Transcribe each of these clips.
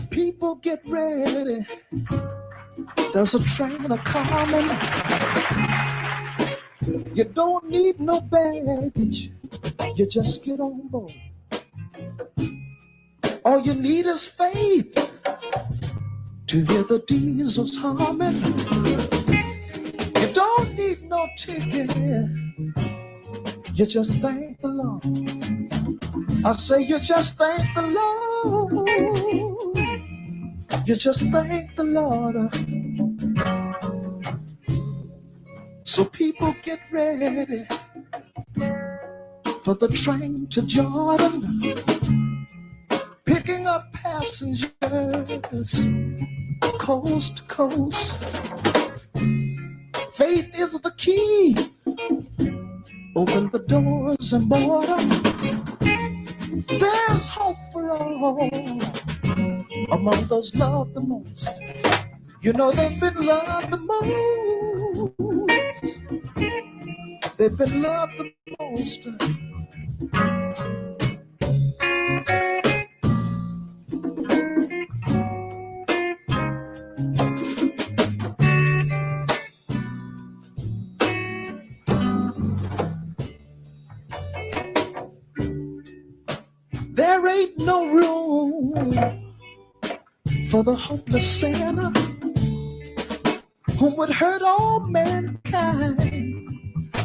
People get ready. There's a train a-coming. You don't need no baggage. You just get on board. All you need is faith to hear the diesels humming. You don't need no ticket. You just thank the Lord. I say you just thank the Lord. You just thank the Lord. So people get ready for the train to Jordan, picking up passengers coast to coast. Faith is the key. Open the doors and board them. There's hope for all among those loved the most. You know they've been loved the most. They've been loved the most. There ain't no room for the hopeless sinner who would hurt all mankind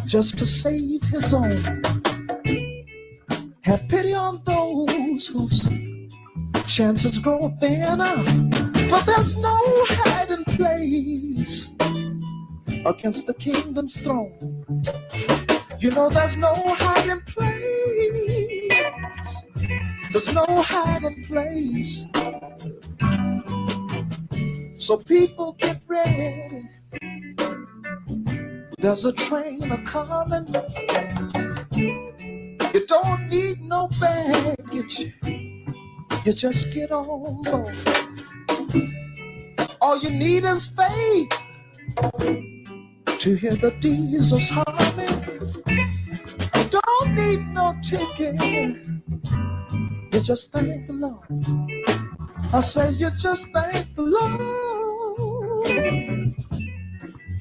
just to save his own. Have pity on those whose chances grow thinner, for there's no hiding place against the kingdom's throne. You know there's no hiding place. There's no hiding place. So people get ready. There's a train a-coming. You don't need no baggage. You just get on board. All you need is faith to hear the diesels humming. You don't need no ticket. You just thank the Lord. I say you just thank the Lord.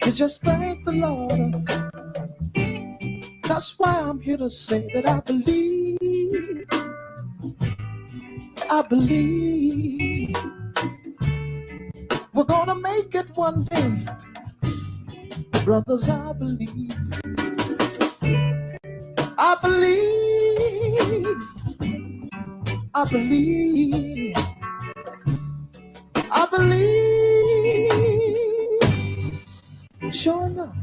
You just thank the Lord. That's why I'm here to say that I believe. I believe we're gonna make it one day. Brothers, I believe. I believe. I believe. I believe. Sure enough,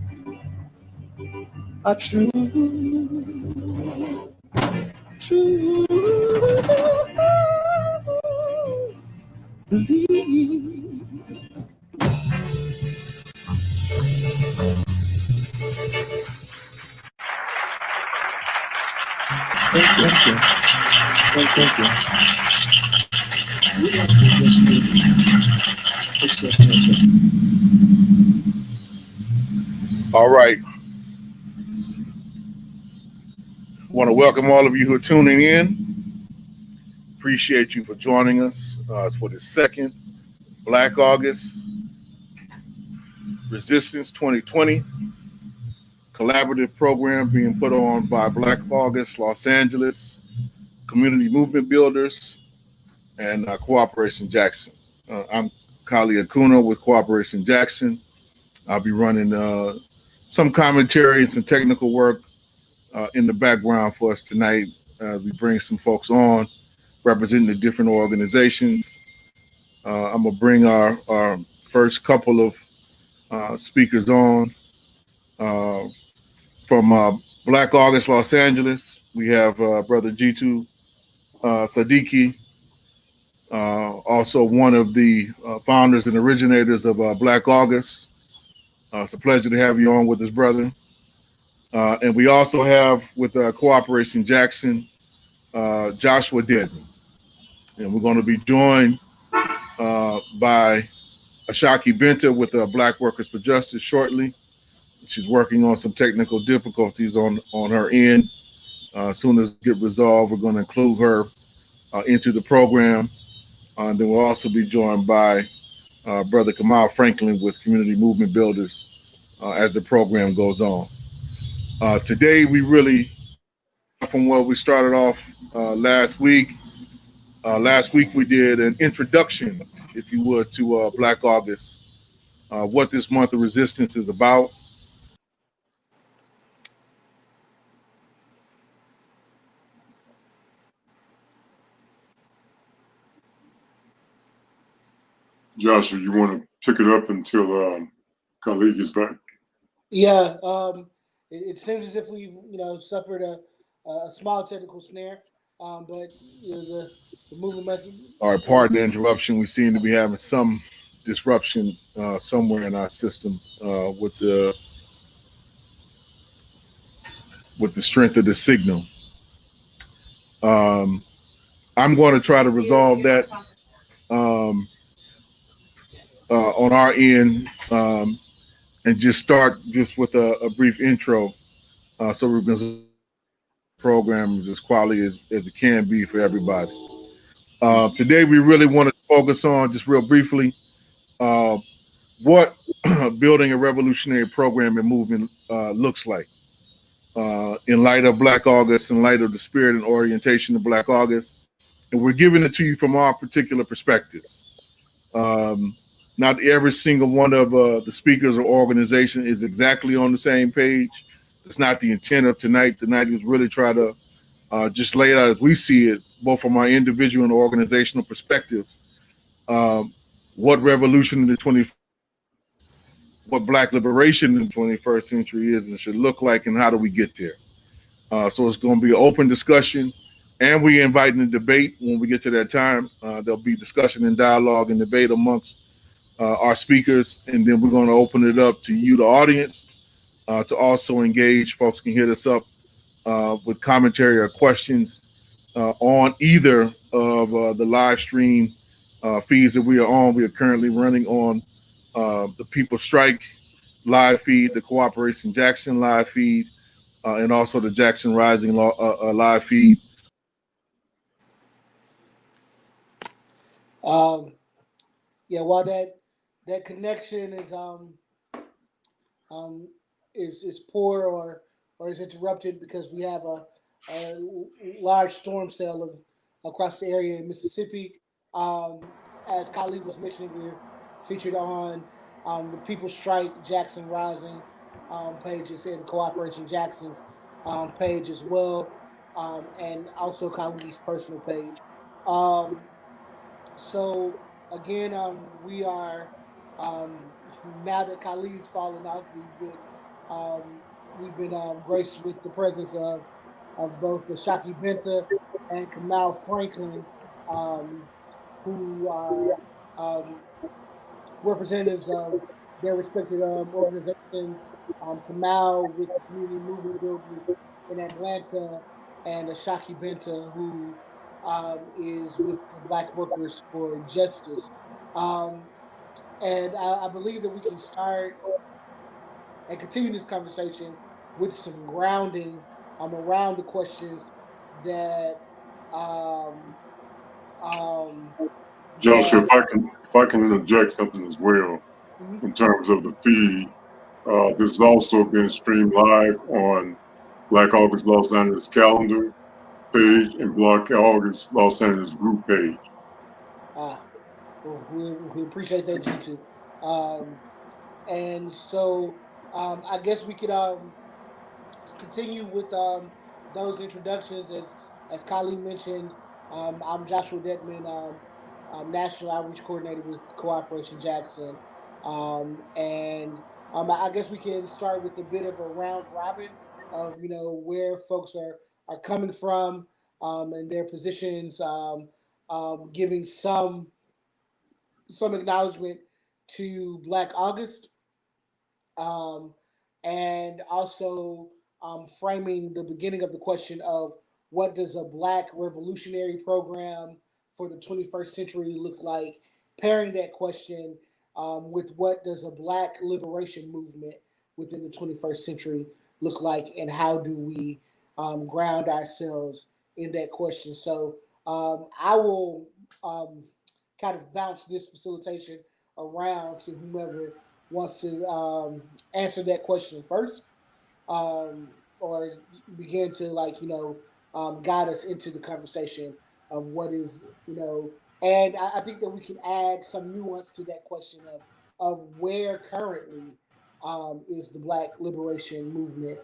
I true believe. Thank you. Thank you. All right. I want to welcome all of you who are tuning in. Appreciate you for joining us for the second Black August Resistance 2020 collaborative program being put on by Black August Los Angeles, Community Movement Builders, and Cooperation Jackson. I'm Kali Acuna with Cooperation Jackson. I'll be running some commentary and some technical work in the background for us tonight. We bring some folks on representing the different organizations. I'm going to bring our first couple of speakers on. From Black August Los Angeles, we have Brother Jitu Sadiki, also one of the founders and originators of Black August. It's a pleasure to have you on with us, brother. And we also have with Cooperation Jackson, Joshua Dedman. And we're going to be joined by Ashaki Benta with Black Workers for Justice shortly. She's working on some technical difficulties on her end. As soon as it get resolved, we're going to include her into the program. Then we'll also be joined by Brother Kamal Franklin with Community Movement Builders as the program goes on. Today, we really, from where we started off last week. Last week, we did an introduction, if you would, to Black August, what this month of resistance is about. Joshua, you want to pick it up until Khalid gets back? Yeah, it seems as if we've suffered a small technical snare, but the movement message. All right, pardon the interruption. We seem to be having some disruption somewhere in our system with the strength of the signal. I'm going to try to resolve that on our end and just start just with a brief intro so we're going to program as quality as it can be for everybody. Today, we really want to focus on, just real briefly, what building a revolutionary program and movement looks like. In light of Black August, in light of the spirit and orientation of Black August. And we're giving it to you from our particular perspectives. Not every single one of the speakers or organization is exactly on the same page. It's not the intent of tonight. Tonight is really try to just lay it out as we see it, both from our individual and organizational perspectives. What revolution in the 20th, what Black liberation in the 21st century is and should look like, and how do we get there? So it's going to be an open discussion, and we inviting a debate when we get to that time. There'll be discussion and dialogue and debate amongst our speakers, and then we're going to open it up to you, the audience, to also engage. Folks can hit us up with commentary or questions on either of the live stream feeds that we are on. We are currently running on the People Strike live feed, the Cooperation Jackson live feed, and also the Jackson Rising live feed. While that connection is poor or is interrupted because we have a large storm cell across the area in Mississippi. As Khalid was mentioning, we're featured on the People Strike Jackson Rising pages and Cooperation Jackson's page as well, and also Khalid's personal page. So again, we are now that Khalid's fallen off, we've been graced with the presence of both the Shaki Benta and Kamal Franklin, um, who are um, representatives of their respective organizations. Kamal with the Community Movement Builders in Atlanta, and Ashaki Benta, who is with the Black Workers for Justice. Um, and I believe that we can start and continue this conversation with some grounding around the questions that um, um, Joshua, that. if I can interject something as well Mhm. in terms of the feed, this has also been streamed live on Black August Los Angeles calendar page and Black August Los Angeles group page. Ah, well, we appreciate that, G2. Um, and so I guess we could continue with those introductions. As Kylie mentioned, I'm Joshua Detman, National Outreach Coordinator with Cooperation Jackson. And I guess we can start with a bit of a round robin of where folks are coming from and their positions, giving some acknowledgement to Black August, um, and also framing the beginning of the question of what does a Black revolutionary program for the 21st century look like, pairing that question with what does a Black liberation movement within the 21st century look like, and how do we ground ourselves in that question? So I will kind of bounce this facilitation around to whomever wants to answer that question first, or begin to guide us into the conversation of what is and I think that we can add some nuance to that question of where currently is the Black liberation movement,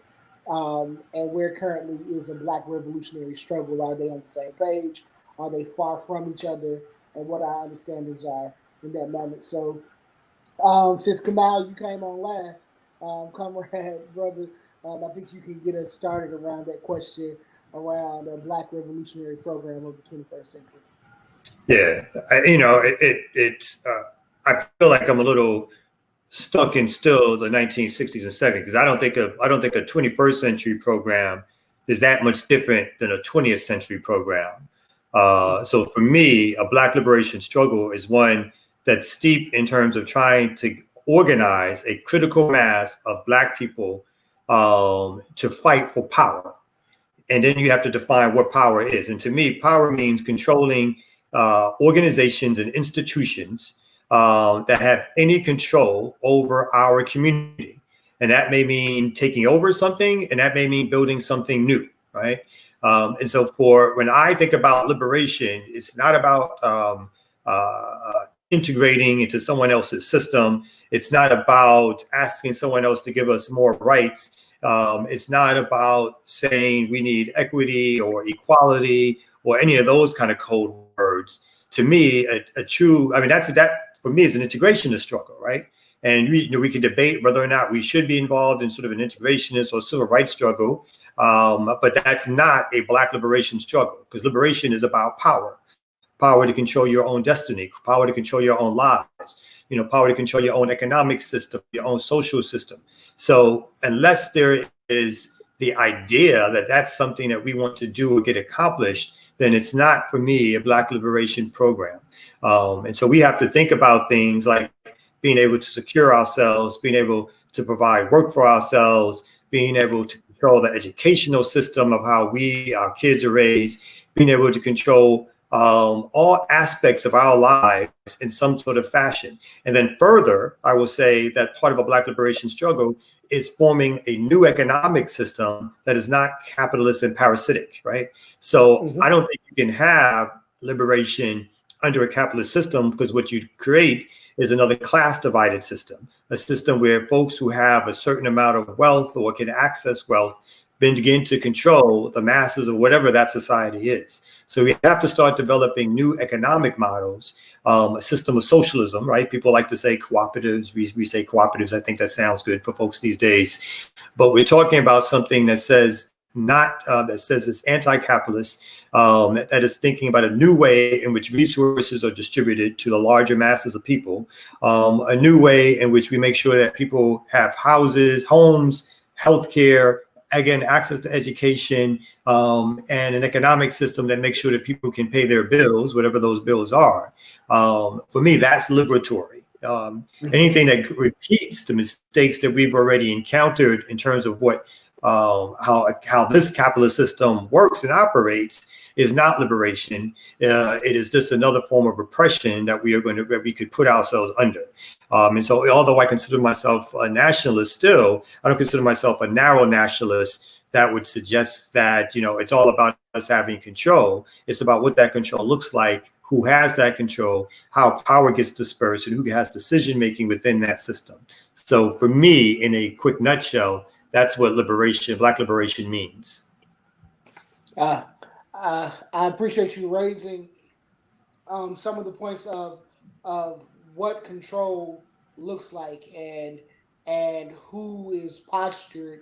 and where currently is a Black revolutionary struggle. Are they on the same page? Are they far from each other? And what our understandings are in that moment. So since Kamal, you came on last, comrade, brother, I think you can get us started around that question around a Black revolutionary program of the 21st century. Yeah, it's. I feel like I'm a little stuck in still the 1960s and 70s, because I don't think a 21st century program is that much different than a 20th century program. So for me, a Black liberation struggle is one that's steep in terms of trying to organize a critical mass of Black people to fight for power. And then you have to define what power is. And to me, power means controlling organizations and institutions that have any control over our community. And that may mean taking over something, and that may mean building something new, right? And so when I think about liberation, it's not about integrating into someone else's system. It's not about asking someone else to give us more rights. It's not about saying we need equity or equality or any of those kind of code words. To me, a true, I mean, that for me is an integrationist struggle, right? And we can debate whether or not we should be involved in sort of an integrationist or civil rights struggle, but that's not a Black liberation struggle, because liberation is about power to control your own destiny, power to control your own lives, power to control your own economic system, your own social system. So unless there is the idea that that's something that we want to do or get accomplished, then it's not, for me, a Black liberation program. And so we have to think about things like being able to secure ourselves, being able to provide work for ourselves, being able to control the educational system of how our kids are raised, being able to control all aspects of our lives in some sort of fashion. And then further, I will say that part of a Black liberation struggle is forming a new economic system that is not capitalist and parasitic, right? So I don't think you can have liberation under a capitalist system, because what you create is another class divided system, a system where folks who have a certain amount of wealth or can access wealth begin to control the masses of whatever that society is. So we have to start developing new economic models, a system of socialism, right? People like to say cooperatives. We say cooperatives. I think that sounds good for folks these days. But we're talking about something that says it's anti-capitalist, that is thinking about a new way in which resources are distributed to the larger masses of people, a new way in which we make sure that people have houses, homes, healthcare, again, access to education, and an economic system that makes sure that people can pay their bills, whatever those bills are. For me, that's liberatory. Anything that repeats the mistakes that we've already encountered in terms of how this capitalist system works and operates is not liberation. It is just another form of repression that we could put ourselves under. And so, although I consider myself a nationalist, still, I don't consider myself a narrow nationalist that would suggest that, it's all about us having control. It's about what that control looks like, who has that control, how power gets dispersed, and who has decision making within that system. So for me, in a quick nutshell, that's what Black liberation means. I appreciate you raising some of the points of what control looks like, and who is postured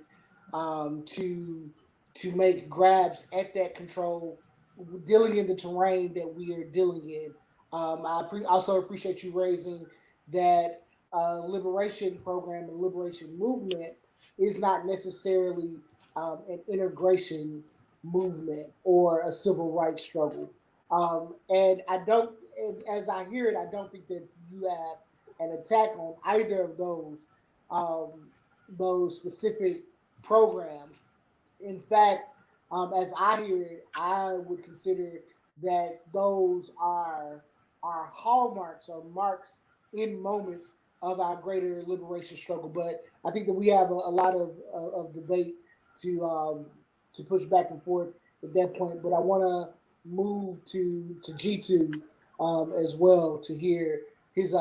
to make grabs at that control, dealing in the terrain that we are dealing in. Also appreciate you raising that liberation program and liberation movement is not necessarily an integration movement or a civil rights struggle. And I don't, and as I hear it, I don't think that you have an attack on either of those specific programs. In fact, as I hear it, I would consider that those are hallmarks or marks in moments of our greater liberation struggle. But I think that we have a lot of debate to push back and forth at that point. But I want to move to G2 as well to hear his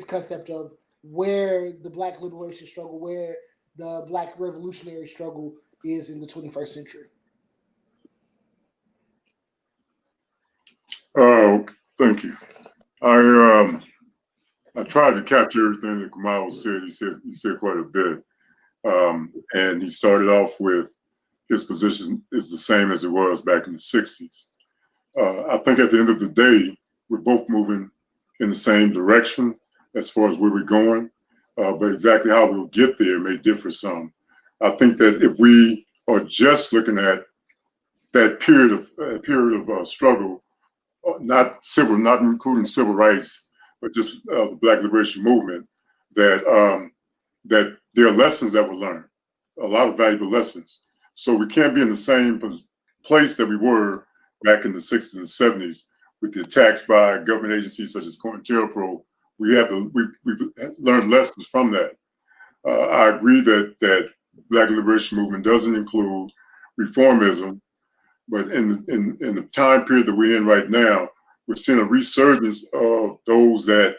concept of where the Black liberation struggle, where the Black revolutionary struggle is in the 21st century. Thank you. I tried to capture everything that Kamau said. He said quite a bit, and he started off with his position is the same as it was back in the '60s. I think at the end of the day, we're both moving in the same direction as far as where we're going, but exactly how we'll get there may differ some. I think that if we are just looking at that period of struggle, not including civil rights, but just the Black liberation movement, that there are lessons that were learned, a lot of valuable lessons. So we can't be in the same place that we were back in the '60s and '70s with the attacks by government agencies such as COINTELPRO. We've learned lessons from that. I agree that Black liberation movement doesn't include reformism, but in the time period that we're in right now, we're seeing a resurgence of those that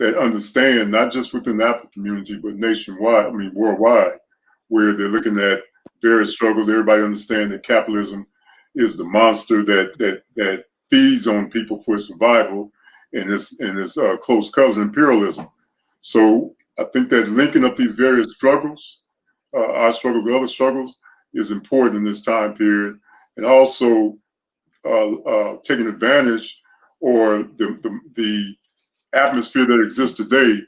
understand, not just within the African community, but nationwide, worldwide, where they're looking at various struggles. Everybody understands that capitalism is the monster that feeds on people for survival, and this close cousin imperialism. So I think that linking up these various struggles, our struggle with other struggles, is important in this time period, and also taking advantage or the atmosphere that exists today,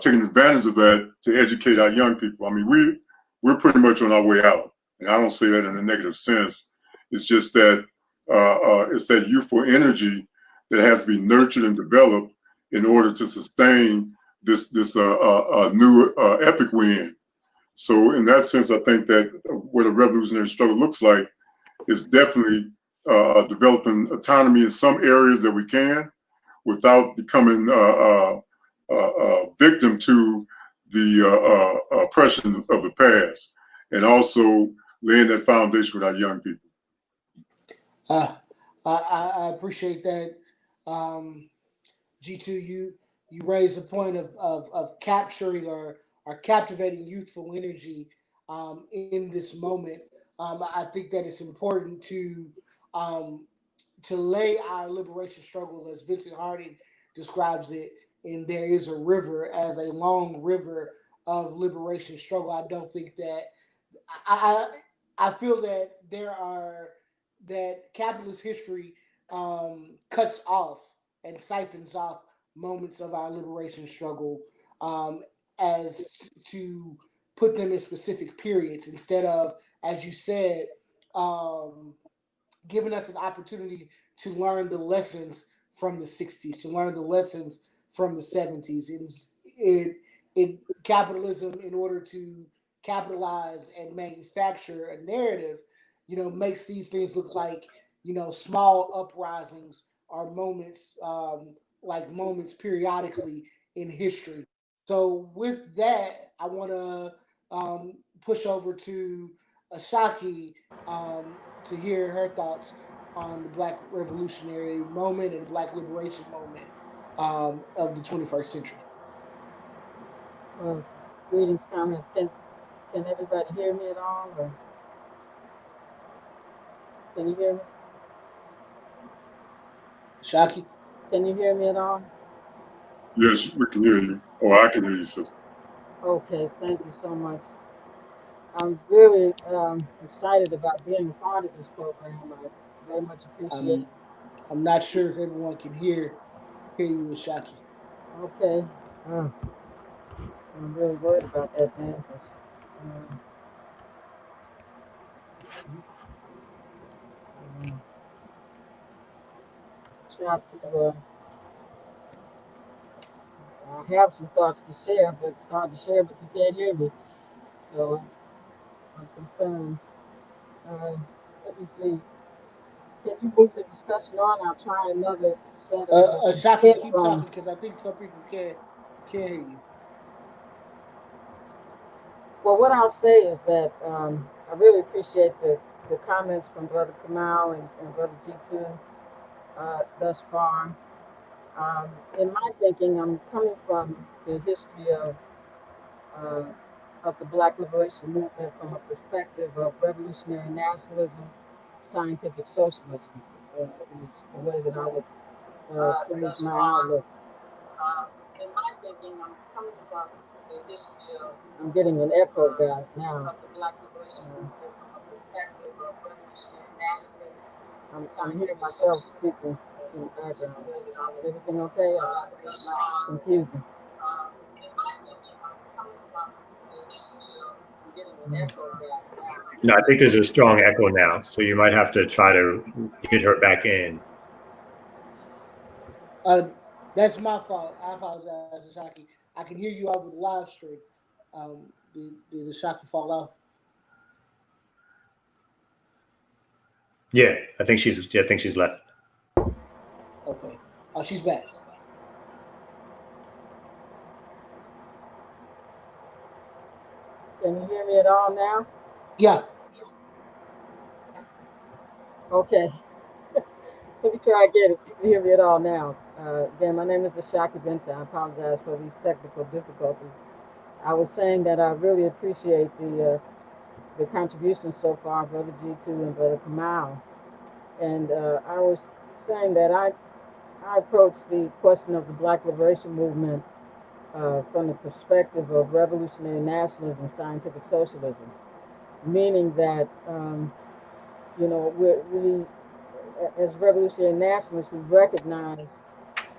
taking advantage of that to educate our young people. I mean, we're pretty much on our way out, and I don't say that in a negative sense. It's just that it's that youthful energy that has to be nurtured and developed in order to sustain this new epic we're in. So in that sense, I think that what a revolutionary struggle looks like is definitely developing autonomy in some areas that we can, without becoming victim to the oppression of the past, and also laying that foundation with our young people. I appreciate that. G2, you raise a point of capturing or captivating youthful energy in this moment. I think that it's important to lay our liberation struggle, as Vincent Harding describes it, in There Is a River, as a long river of liberation struggle. I don't think that I feel that that capitalist history cuts off and siphons off moments of our liberation struggle as to put them in specific periods, instead of, as you said, giving us an opportunity to learn the lessons from the '60s, to learn the lessons from the '70s. In capitalism, in order to capitalize and manufacture a narrative, makes these things look like, small uprisings or moments, like moments periodically in history. So with that, I want to push over to Ashaki to hear her thoughts on the Black revolutionary moment and Black liberation moment of the 21st century. Well, greetings, comments. Can everybody hear me at all? Or can you hear me? Ashaki? Can you hear me at all? Yes, we can hear you. Or I can hear you, sister. Okay, thank you so much. I'm really excited about being a part of this program. I very much appreciate it. I'm not sure if everyone can hear you, Ashaki. Okay. I'm really worried about that, man. try to. I have some thoughts to share, but it's hard to share, but you can't hear me. So I'm concerned. Let me see. Can you move the discussion on? I'll try another set of Shaki, keep talking headphones. because I think some people can't hear you. Well, what I'll say is that I really appreciate the comments from Brother Kamal and Brother G2 thus far. In my thinking, I'm coming from the history uh, of the Black Liberation Movement from a perspective of revolutionary nationalism, scientific socialism, is the way that I would phrase my outlook. In my thinking, I'm coming from the history of. I'm getting an echo, guys, now. Of the Black Liberation Movement from a perspective of revolutionary nationalism. I'm hearing myself speaking in the background. Is everything okay? It's not confusing. In my thinking, I'm coming from the history of. I'm getting an echo, guys, now. No, I think there's a strong echo now, so you might have to try to get her back in. Uh, that's my fault. I apologize, Shaki. I can hear you over the live stream. Did the Shaki fall off? Yeah, I think she's left. Okay. Oh, she's back. Can you hear me at all now? Yeah. Okay. Let me try again if you can hear me at all now. Again, my name is Ashaki Benta. I apologize for these technical difficulties. I was saying that I really appreciate the contributions so far, Brother G2 and Brother Kamal. And I was saying that I approach the question of the Black Liberation Movement from the perspective of revolutionary nationalism, scientific socialism, meaning that we as revolutionary nationalists, we recognize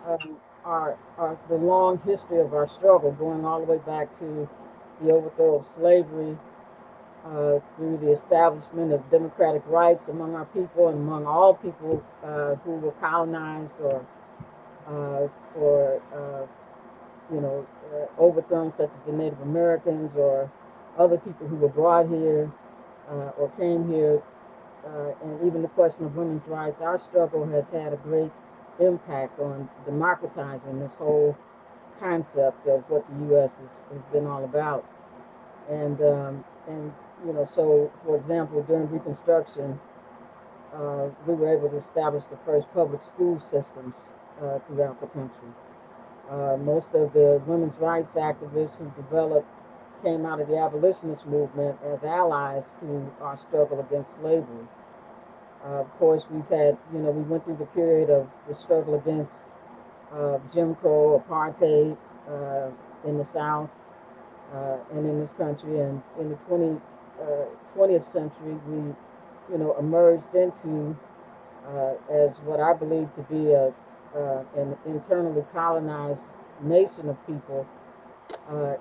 the long history of our struggle, going all the way back to the overthrow of slavery, through the establishment of democratic rights among our people and among all people who were colonized or overthrown, such as the Native Americans or other people who were brought here or came here, and even the question of women's rights. Our struggle has had a great impact on democratizing this whole concept of what the U.S. has been all about. And so for example, during Reconstruction, we were able to establish the first public school systems throughout the country. Most of the women's rights activists who developed came out of the abolitionist movement as allies to our struggle against slavery. Of course, we went through the period of the struggle against Jim Crow, apartheid in the South and in this country. And in the 20th century, we, emerged into as what I believe to be an internally colonized nation of people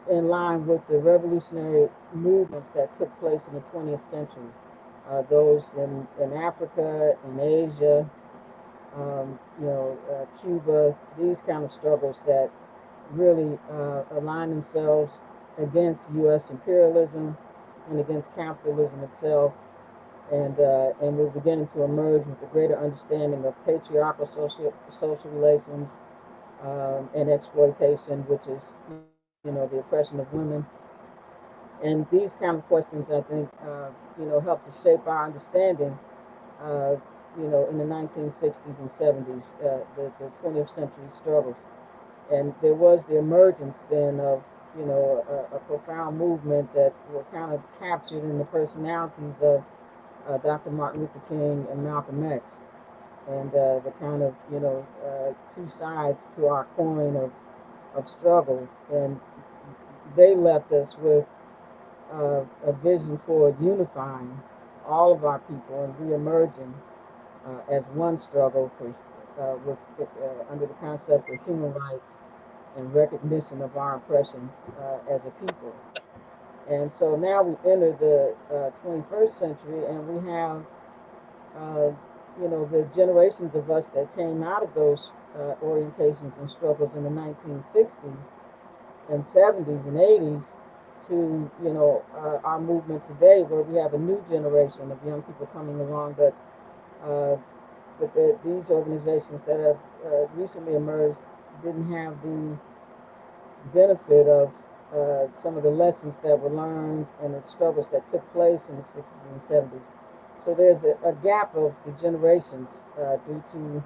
in line with the revolutionary movements that took place in the 20th century. Those in Africa, in Asia, Cuba, these kind of struggles that really align themselves against U.S. imperialism and against capitalism itself. And we're beginning to emerge with a greater understanding of patriarchal social relations and exploitation, which is, the oppression of women. And these kind of questions, I think, help to shape our understanding, uh, in the 1960s and 70s, the 20th century struggles. And there was the emergence then of, a profound movement that were kind of captured in the personalities of Dr. Martin Luther King and Malcolm X, and the kind of two sides to our coin of struggle. And they left us with a vision toward unifying all of our people and reemerging as one struggle under the concept of human rights and recognition of our oppression as a people. And so now we enter the 21st century, and we have uh, the generations of us that came out of those orientations and struggles in the 1960s and 70s and 80s to our movement today, where we have a new generation of young people coming along. Uh, these organizations that have recently emerged didn't have the benefit of some of the lessons that were learned and the struggles that took place in the 60s and 70s. So there's a gap of the generations due to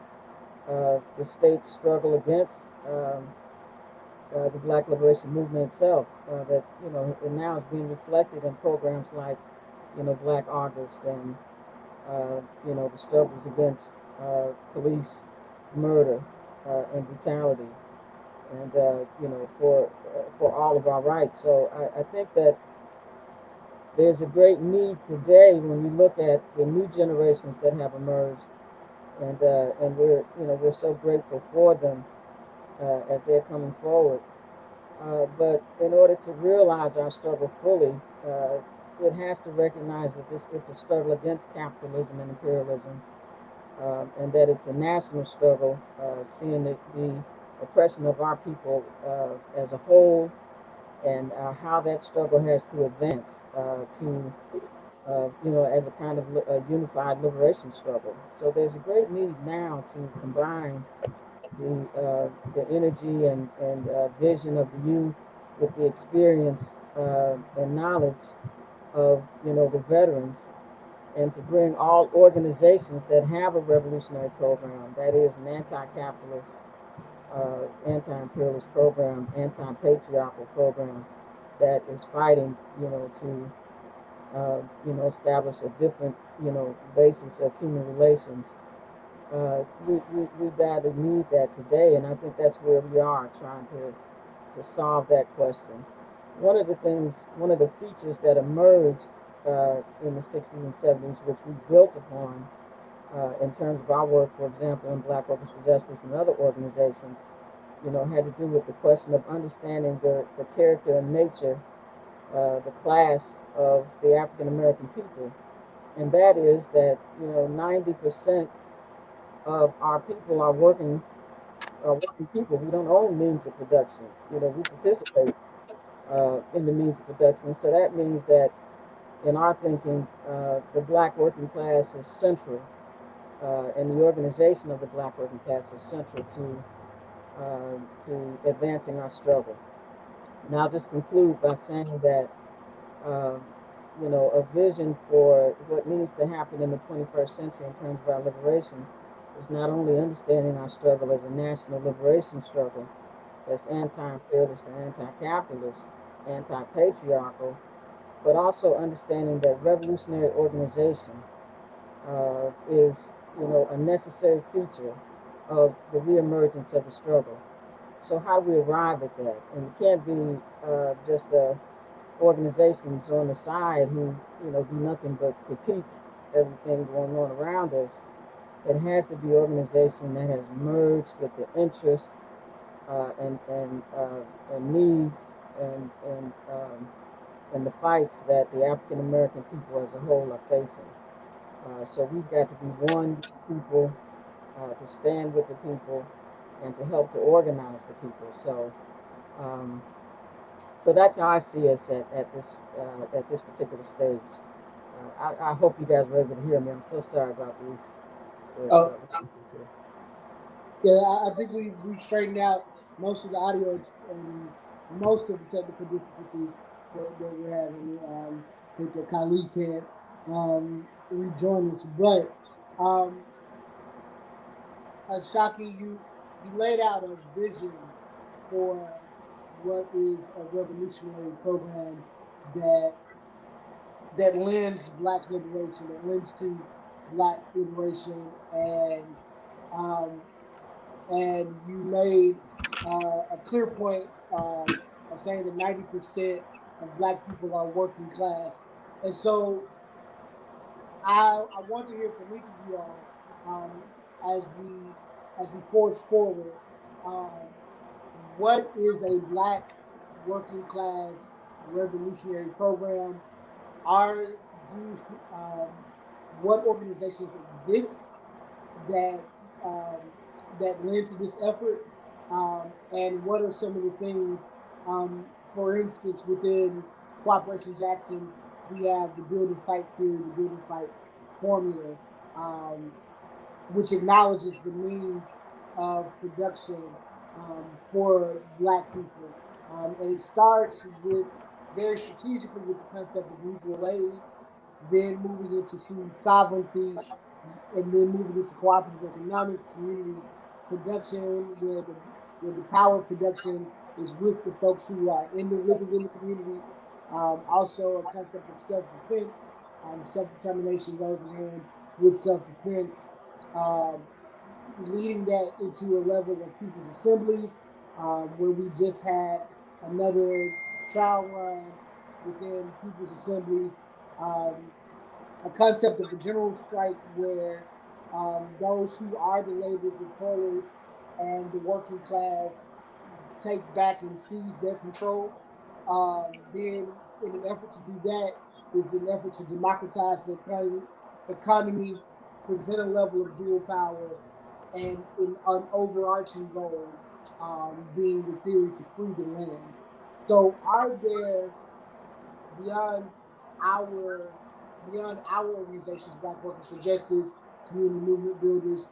the state's struggle against the Black Liberation Movement itself. That and now is being reflected in programs like Black August and the struggles against police murder and brutality, and for all of our rights. So I think that there's a great need today when you look at the new generations that have emerged, and we're so grateful for them as they're coming forward. But in order to realize our struggle fully, it has to recognize that it's a struggle against capitalism and imperialism, and that it's a national struggle, seeing the oppression of our people as a whole, and how that struggle has to advance to, as a kind of a unified liberation struggle. So there's a great need now to combine the energy and vision of the youth with the experience and knowledge of the veterans, and to bring all organizations that have a revolutionary program, that is an anti-capitalist, anti-imperialist program, anti-patriarchal program that is fighting, to establish a different, basis of human relations. We badly need that today, and I think that's where we are trying to solve that question. One of the features that emerged in the 60s and 70s, which we built upon in terms of our work, for example, in Black Workers for Justice and other organizations, had to do with the question of understanding the character and nature, the class of the African American people. And that is that, 90% of our people are working people. We don't own means of production. We participate in the means of production. So that means that in our thinking, the Black working class is central, and the organization of the Black working class is central to advancing our struggle. And I'll just conclude by saying that uh, a vision for what needs to happen in the 21st century in terms of our liberation is not only understanding our struggle as a national liberation struggle that's anti-imperialist and anti-capitalist, anti-patriarchal, but also understanding that revolutionary organization is, a necessary feature of the reemergence of the struggle. So how do we arrive at that? And it can't be just organizations on the side who, do nothing but critique everything going on around us. It has to be an organization that has merged with the interests and needs and the fights that the African American people as a whole are facing. So we've got to be one with the people, to stand with the people, and to help to organize the people. Um, so that's how I see us at this particular stage. I hope you guys were able to hear me. I'm so sorry about these Oh, weaknesses here. yeah, I think we straightened out most of the audio and most of the technical difficulties that we're having. I think that Khalid can't rejoin us, but um, Shaki, you laid out a vision for what is a revolutionary program that lends Black liberation, that lends to Black liberation, um, and you made a clear point of saying that 90% of Black people are working class, and so I want to hear from each of you all as we forge forward. Um, what is a Black working class revolutionary program? Are do What organizations exist? that um, that led to this effort, and what are some of the things? For instance, within Cooperation Jackson, we have the build and fight theory, the build and fight formula, um, which acknowledges the means of production for Black people. And it starts with very strategically with the concept of mutual aid, then moving into food sovereignty, and then moving into cooperative economics, community production, where the power of production is with the folks who are living in the communities. Also, a concept of self-defense. Self-determination goes in hand with self-defense. Um, Leading that into a level of people's assemblies, where we just had another trial run within people's assemblies. Um, a concept of a general strike where those who are the laborers, the toilers, and the working class take back and seize their control. Then, in an effort to do that, is an effort to democratize the economy, present a level of dual power, and in an overarching goal being the theory to free the land. So, are there beyond our our organizations, Black Workers for Justice, Community Movement Builders,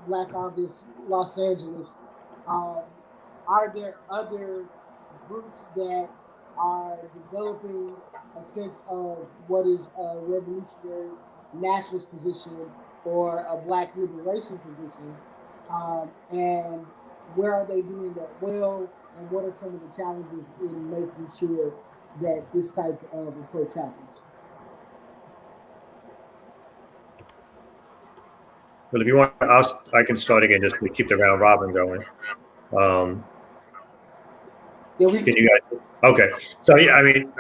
Black August, Los Angeles, um, are there other groups that are developing a sense of what is a revolutionary nationalist position or a Black liberation position? And where are they doing that well? And what are some of the challenges in making sure that this type of approach happens? Well, if you want, I can start again just to keep the round robin going. Yeah, Can you guys? Okay. So yeah, I mean,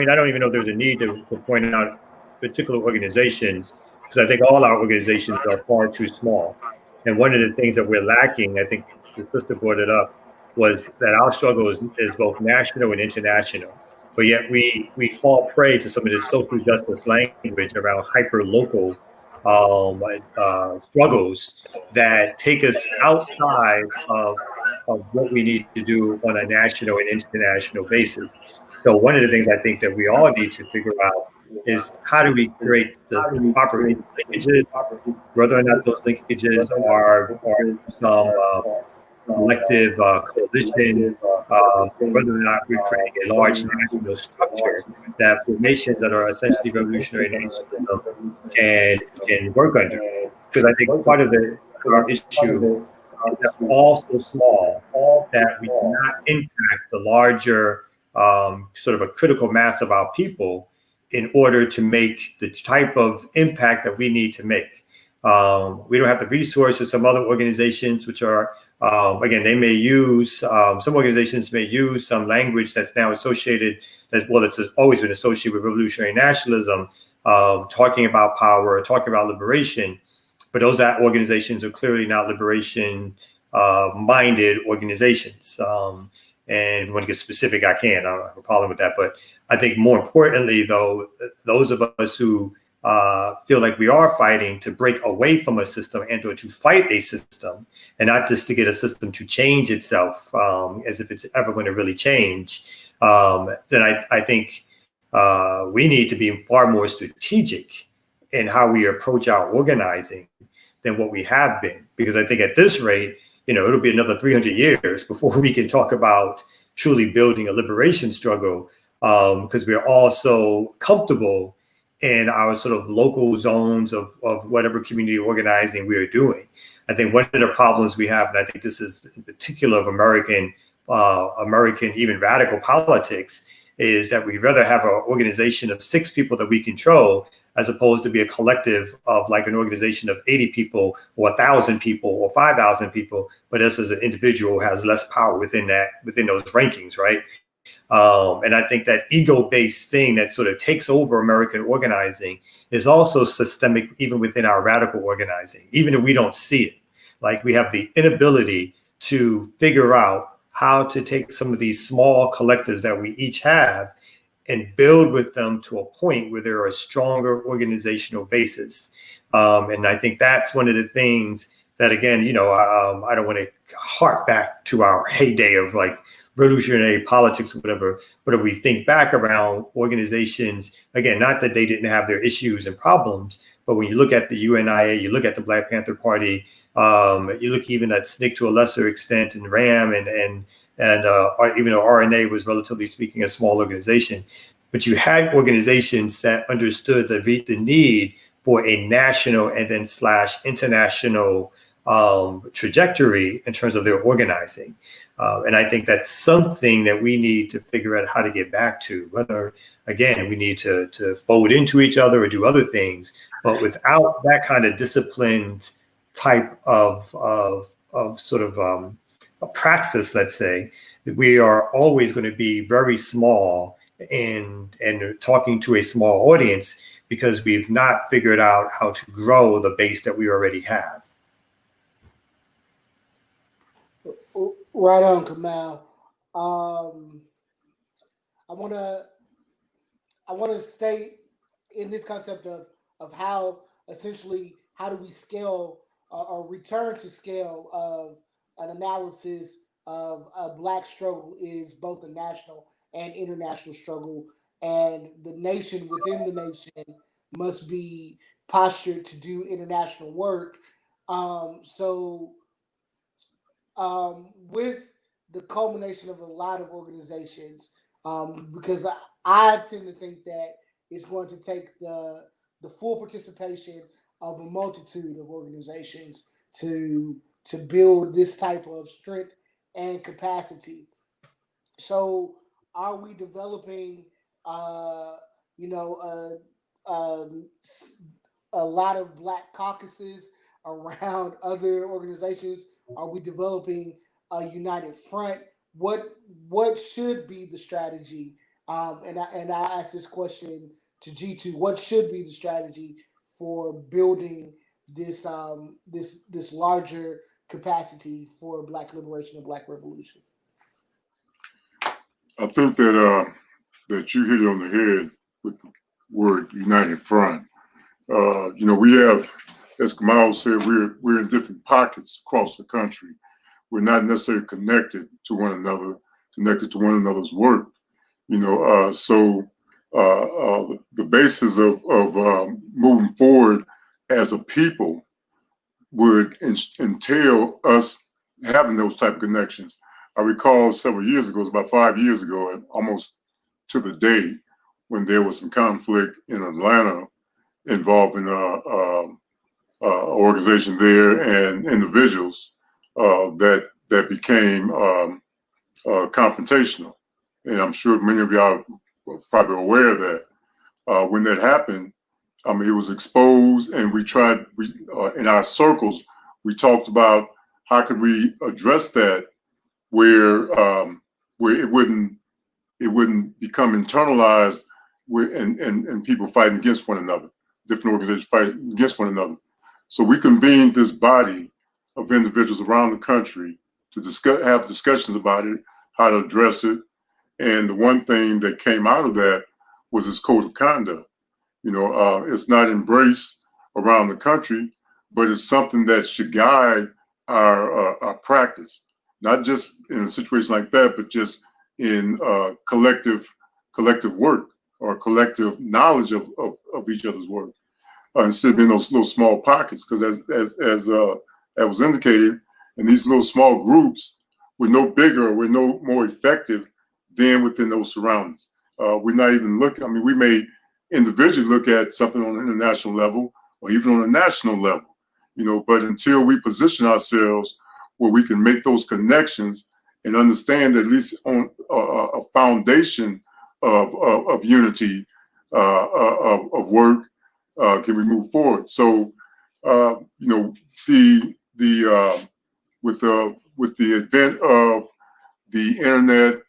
I don't even know if there's a need to point out particular organizations because I think all our organizations are far too small. And one of the things that we're lacking, I think the sister brought it up, was that our struggle is both national and international. But yet we fall prey to some of this social justice language around hyper local struggles that take us outside of what we need to do on a national and international basis. So one of the things I think that we all need to figure out is how do we create the proper linkages, whether or not those linkages are some collective coalition, whether or not we're creating a large national structure that formations that are essentially revolutionary nationalism can work under. Because I think part of our issue is that we're all so small that we cannot impact the larger sort of a critical mass of our people in order to make the type of impact that we need to make. We don't have the resources. Some other organizations, which are again, they may use some organizations may use some language that's now associated it's always been associated with revolutionary nationalism, talking about power, talking about liberation. But those organizations are clearly not liberation minded organizations. And if you want to get specific, I can. I don't have a problem with that. But I think more importantly, though, those of us who feel like we are fighting to break away from a system and or to fight a system, and not just to get a system to change itself as if it's ever going to really change, then I think we need to be far more strategic in how we approach our organizing than what we have been. Because I think at this rate, it'll be another 300 years before we can talk about truly building a liberation struggle, because we're all so comfortable in our sort of local zones of whatever community organizing we are doing. I think one of the problems we have, and I think this is in particular of American even radical politics, is that we'd rather have an organization of 6 people that we control as opposed to be a collective of like an organization of 80 people or 1,000 people or 5,000 people, but us as an individual has less power within those rankings, right? And I think that ego-based thing that sort of takes over American organizing is also systemic even within our radical organizing, even if we don't see it. Like we have the inability to figure out how to take some of these small collectives that we each have and build with them to a point where they're a stronger organizational basis. And I think that's one of the things that, again, I don't want to hark back to our heyday of like revolutionary politics or whatever, but if we think back around organizations, again, not that they didn't have their issues and problems, but when you look at the UNIA, you look at the Black Panther Party, you look even at SNCC to a lesser extent, and RAM, and even though RNA was, relatively speaking, a small organization, but you had organizations that understood the need for a national and then / international trajectory in terms of their organizing. And I think that's something that we need to figure out how to get back to, whether, again, we need to fold into each other or do other things, but without that kind of disciplined type of sort of a praxis, let's say, that we are always going to be very small and talking to a small audience because we've not figured out how to grow the base that we already have. Right on, Kamal. I want to stay in this concept of how essentially how do we scale or return to scale of an analysis of a Black struggle is both a national and international struggle, and the nation within the nation must be postured to do international work. So with the culmination of a lot of organizations, because I tend to think that it's going to take the full participation of a multitude of organizations to build this type of strength and capacity. So, are we developing, you know, a lot of Black caucuses around other organizations? Are we developing a united front? What should be the strategy? I ask this question to G2. What should be the strategy for building this larger capacity for Black liberation and Black revolution? I think that you hit it on the head with the word united front. We have, as Kamal said, we're in different pockets across the country. We're not necessarily connected to one another's work. So the basis of moving forward as a people would entail us having those type of connections. I recall several years ago, it was about 5 years ago, and almost to the day, when there was some conflict in Atlanta involving organization there and individuals that became confrontational. And I'm sure many of y'all are probably aware of that. When that happened, I mean, it was exposed, and we in our circles, we talked about how could we address that where it wouldn't become internalized and people fighting against one another, different organizations fighting against one another. So we convened this body of individuals around the country to have discussions about it, how to address it. And the one thing that came out of that was this code of conduct. It's not embraced around the country, but it's something that should guide our practice, not just in a situation like that, but just in collective work or collective knowledge of each other's work, instead of in those little small pockets. Because as was indicated, in these little small groups, we're no bigger, we're no more effective than within those surroundings. We're not even looking. I mean, we may individually look at something on an international level or even on a national level, but until we position ourselves where we can make those connections and understand at least on a foundation of unity of work, can we move forward? So, with the advent of the internet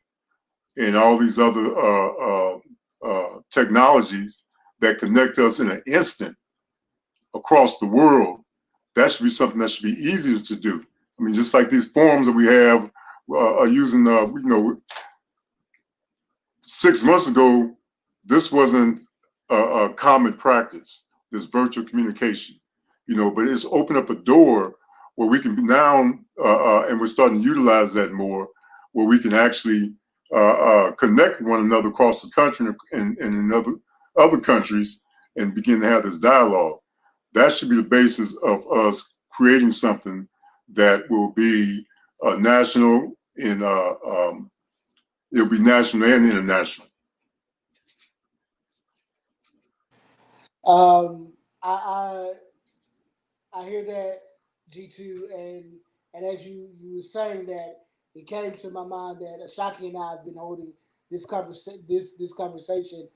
and all these other technologies that connect us in an instant across the world, that should be something that should be easier to do. I mean, just like these forums that we have are using, 6 months ago, this wasn't a common practice, this virtual communication, but it's opened up a door where we can now, and we're starting to utilize that more, where we can actually connect one another across the country and in other countries and begin to have this dialogue. That should be the basis of us creating something that will be national and it'll be national and international. I hear that, G2, and as you were saying that, it came to my mind that Ashaki and I have been holding this conversation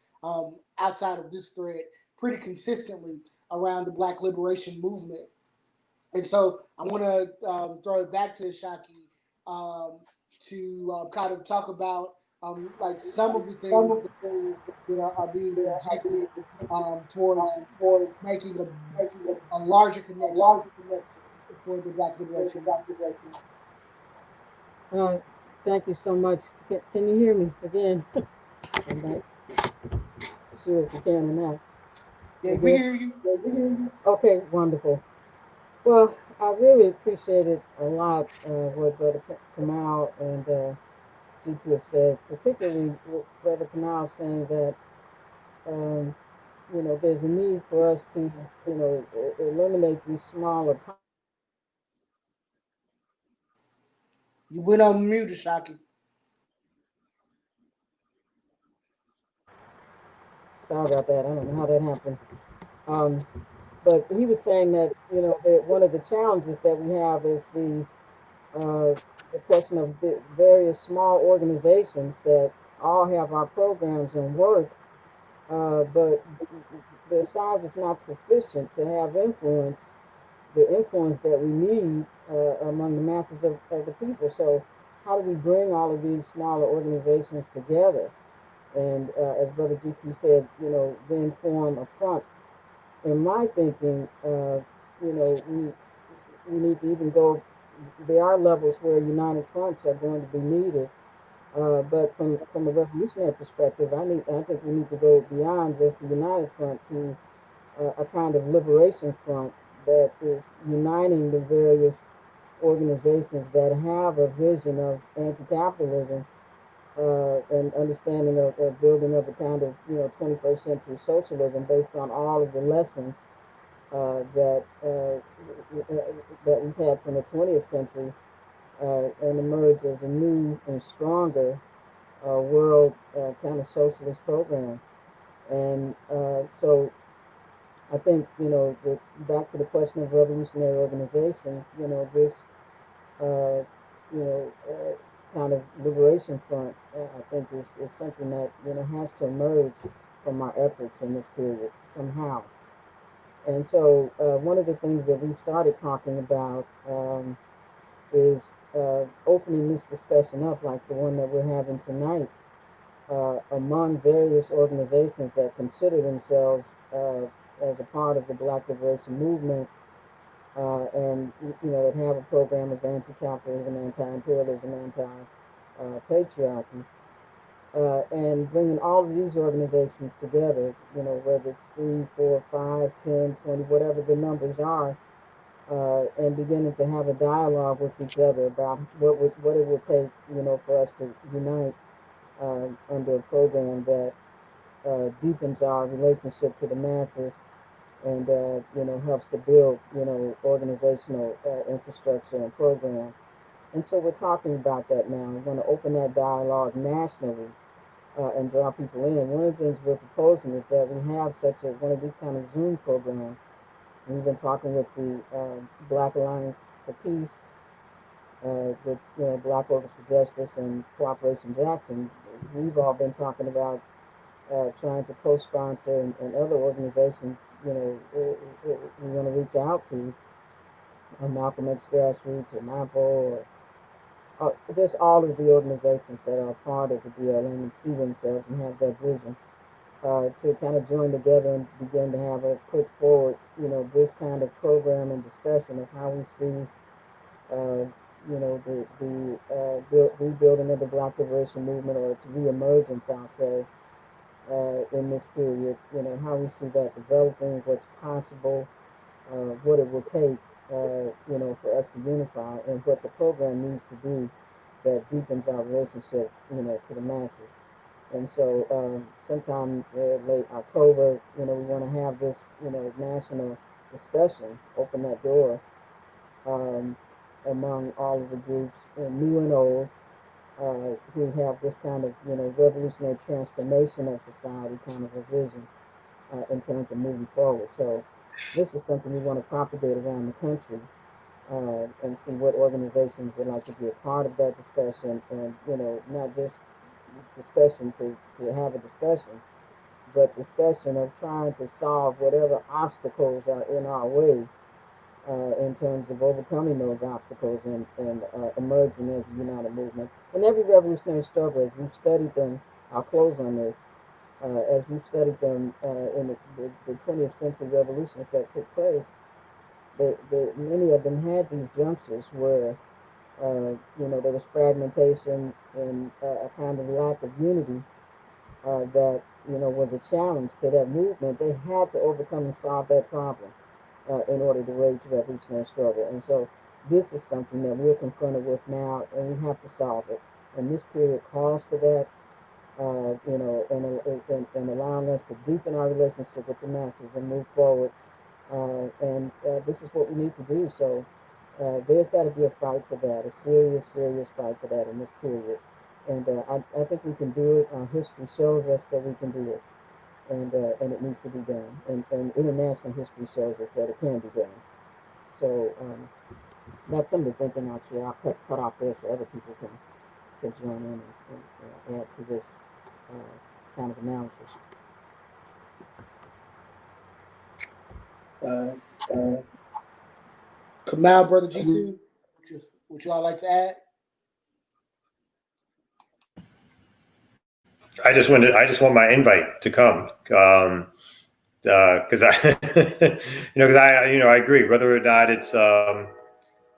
outside of this thread pretty consistently around the Black liberation movement. And so I want to throw it back to Ashaki to kind of talk about like some of the things that are being projected towards making a larger connection for the Black liberation movement. Uh, Thank you so much. Can you hear me again? I'm not sure if you can or not. Yeah, We're we good? hear you. Okay, wonderful. Well, I really appreciated a lot what Brother Kamal and G2 have said, particularly with Brother Kamal saying that, um, there's a need for us to, eliminate these smaller. You went on mute, Ashaki. Sorry about that. I don't know how that happened. Um, but he was saying that, that one of the challenges that we have is uh, the question of the various small organizations that all have our programs and work, but their size is not sufficient to have the influence that we need among the masses of the people. So, how do we bring all of these smaller organizations together? And as Brother G2 said, then form a front. In my thinking, we need to even go. There are levels where united fronts are going to be needed, but from a revolutionary perspective, I think we need to go beyond just the united front to a kind of liberation front that is uniting the various organizations that have a vision of anti-capitalism and understanding of building up a kind of 21st century socialism based on all of the lessons that we've had from the 20th century and emerge as a new and stronger world kind of socialist program. And so I think, back to the question of revolutionary organization, this, uh, you know, uh, kind of liberation front, I think is something that, has to emerge from our efforts in this period somehow. And so one of the things that we've started talking about is opening this discussion up, like the one that we're having tonight, among various organizations that consider themselves as a part of the Black liberation movement, and that have a program of anti-capitalism, anti-imperialism, anti-patriarchy, and bringing all of these organizations together, whether it's 3, 4, 5, 10, 20, whatever the numbers are, and beginning to have a dialogue with each other about what it will take, for us to unite under a program that deepens our relationship to the masses and helps to build organizational infrastructure and program. And so we're talking about that now. We're going to open that dialogue nationally and draw people in. One of the things we're proposing is that we have such a one of these kind of Zoom programs. We've been talking with the Black Alliance for Peace, with Black Organs for Justice and Cooperation Jackson. We've all been talking about trying to co-sponsor and other organizations, we want to reach out to, Malcolm X Grassroots or NAPO or just all of the organizations that are part of the BLM and see themselves and have that vision to kind of join together and begin to have a put forward, this kind of program and discussion of how we see, the rebuilding of the Black liberation movement or its reemergence, I'll say, in this period. How we see that developing, what's possible, what it will take, for us to unify, and what the program needs to be that deepens our relationship, to the masses. And so, sometime late October, we want to have this, national discussion, open that door um, among all of the groups, new and old, who have this kind of, revolutionary transformation of society kind of a vision in terms of moving forward. So this is something we want to propagate around the country and see what organizations would like to be a part of that discussion, and not just discussion to have a discussion, but discussion of trying to solve whatever obstacles are in our way in terms of overcoming those obstacles and emerging as a united movement. And every revolutionary struggle, as we've studied them, I'll close on this, as we've studied them in the 20th century revolutions that took place, many of them had these junctures where, there was fragmentation and a kind of lack of unity that, was a challenge to that movement. They had to overcome and solve that problem in order to wage revolutionary struggle. And so this is something that we're confronted with now, and we have to solve it. And this period calls for that, and allowing us to deepen our relationship with the masses and move forward. And this is what we need to do. So there's got to be a fight for that, a serious, serious fight for that in this period. And I think we can do it. History shows us that we can do it, and it needs to be done. And international history shows us that it can be done. So that's some of the thinking I'll share. I'll cut off there so other people can join in and add to this kind of analysis. Kamal, brother G2, would you all like to add? I just want my invite to come. Because I agree. Whether or not it's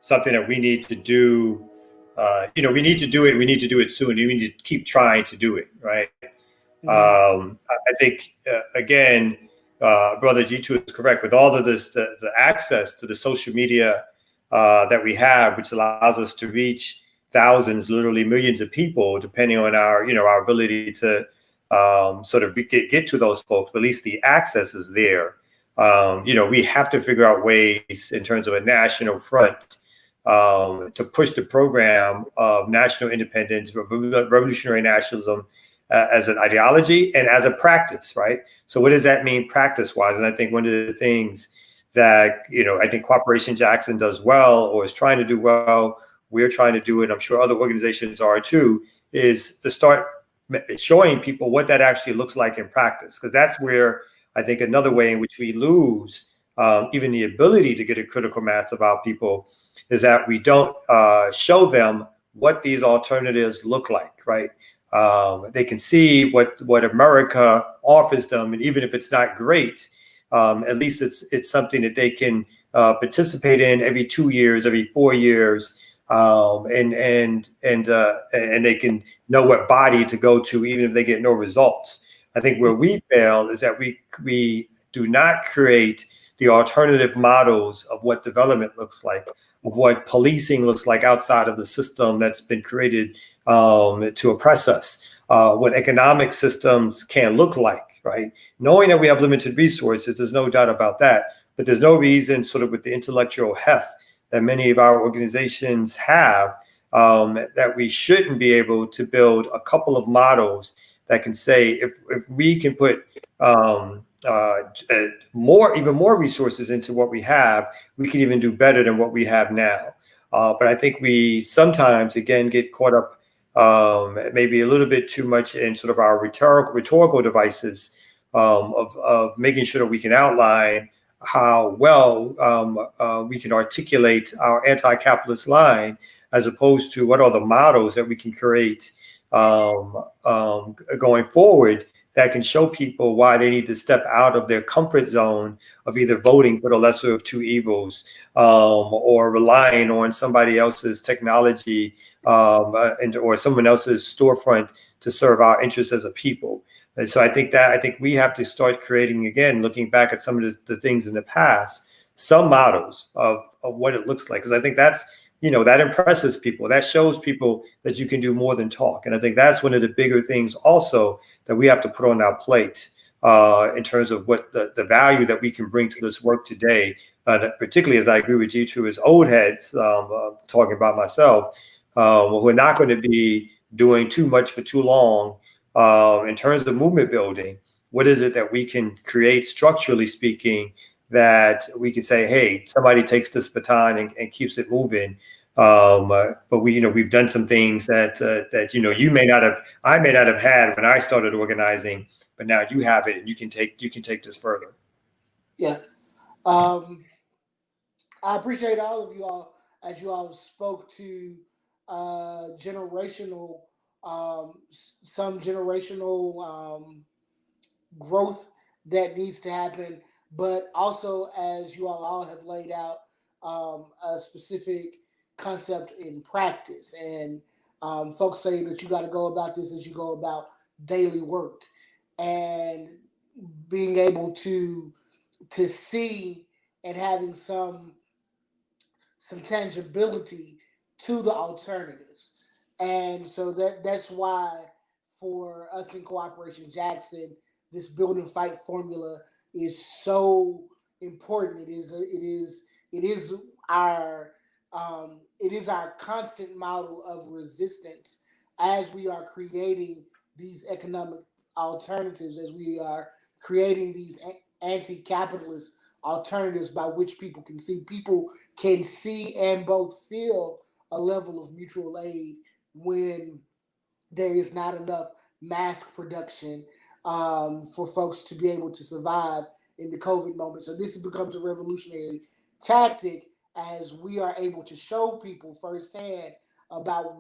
something that we need to do, we need to do it. We need to do it soon. We need to keep trying to do it, right? I think again, Brother G2 is correct with all of this, the access to the social media that we have, which allows us to reach thousands, literally millions of people, depending on our ability to sort of get to those folks. But at least the access is there. We have to figure out ways in terms of a national front to push the program of national independence, revolutionary nationalism as an ideology and as a practice, right? So what does that mean practice-wise? And I think one of the things that, I think Cooperation Jackson does well, or is trying to do well, we're trying to do it, I'm sure other organizations are too, is to start showing people what that actually looks like in practice. Because that's where I think another way in which we lose even the ability to get a critical mass of our people is that we don't show them what these alternatives look like, right? They can see what America offers them, and even if it's not great, at least it's something that they can participate in every 2 years, every 4 years, and they can know what body to go to, even if they get no results. I think where we fail is that we do not create the alternative models of what development looks like, of what policing looks like outside of the system that's been created to oppress us, what economic systems can look like, right? Knowing that we have limited resources, there's no doubt about that, but there's no reason sort of with the intellectual heft that many of our organizations have that we shouldn't be able to build a couple of models that can say if we can put even more resources into what we have, we can even do better than what we have now. But I think we sometimes, again, get caught up maybe a little bit too much in sort of our rhetorical devices of making sure that we can outline how well we can articulate our anti-capitalist line, as opposed to what are the models that we can create going forward that can show people why they need to step out of their comfort zone of either voting for the lesser of two evils or relying on somebody else's technology or someone else's storefront to serve our interests as a people. And so I think we have to start creating, again, looking back at some of the things in the past, some models of what it looks like. Because I think that's, that impresses people. That shows people that you can do more than talk. And I think that's one of the bigger things also that we have to put on our plate in terms of what the value that we can bring to this work today. Particularly as I agree with G2 as old heads, talking about myself, who are not going to be doing too much for too long. In terms of movement building, what is it that we can create structurally speaking that we can say, hey, somebody takes this baton and keeps it moving. But we've done some things that you may not have, I may not have had when I started organizing, but now you have it and you can take this further. Yeah. I appreciate all of you all as you all spoke to generational, some generational growth that needs to happen, but also as you all have laid out a specific concept in practice. And folks say that you got to go about this as you go about daily work, and being able to see and having some tangibility to the alternatives. And so that's why for us in Cooperation Jackson, this build and fight formula is so important. It is our constant model of resistance as we are creating these economic alternatives, as we are creating these anti-capitalist alternatives by which people can see and both feel a level of mutual aid when there is not enough mass production for folks to be able to survive in the COVID moment. So this becomes a revolutionary tactic as we are able to show people firsthand about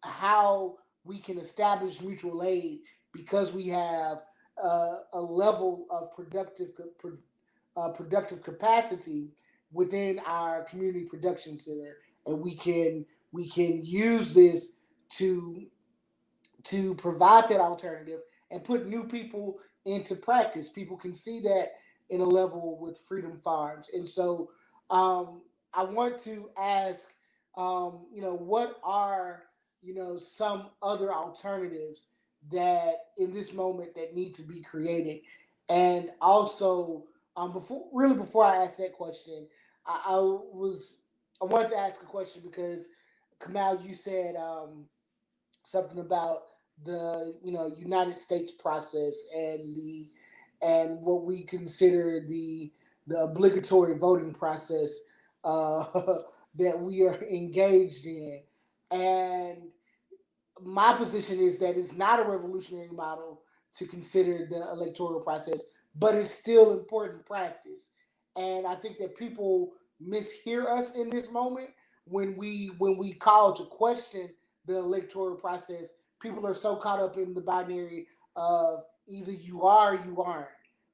how we can establish mutual aid because we have a level of productive capacity within our community production center, and we can use this to provide that alternative and put new people into practice. People can see that in a level with Freedom Farms. And so I want to ask, what are, some other alternatives that in this moment that need to be created? And also, before I ask that question, I wanted to ask a question because Kamal, you said something about the United States process and what we consider the obligatory voting process uh, that we are engaged in. And my position is that it's not a revolutionary model to consider the electoral process, but it's still important practice. And I think that people mishear us in this moment when we call to question the electoral process. People are so caught up in the binary of either you are or you aren't.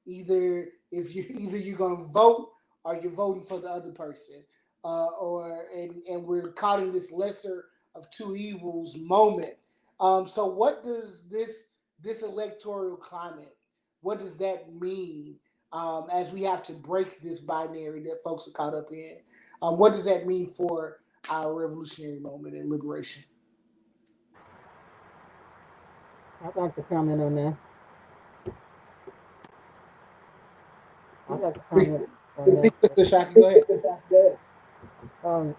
Either you're gonna vote or you're voting for the other person. And we're caught in this lesser of two evils moment. So what does this electoral climate? What does that mean as we have to break this binary that folks are caught up in? What does that mean for our revolutionary moment and liberation? I'd like to comment on that. I'd like to comment on that. Sister Shaki, go ahead. Um,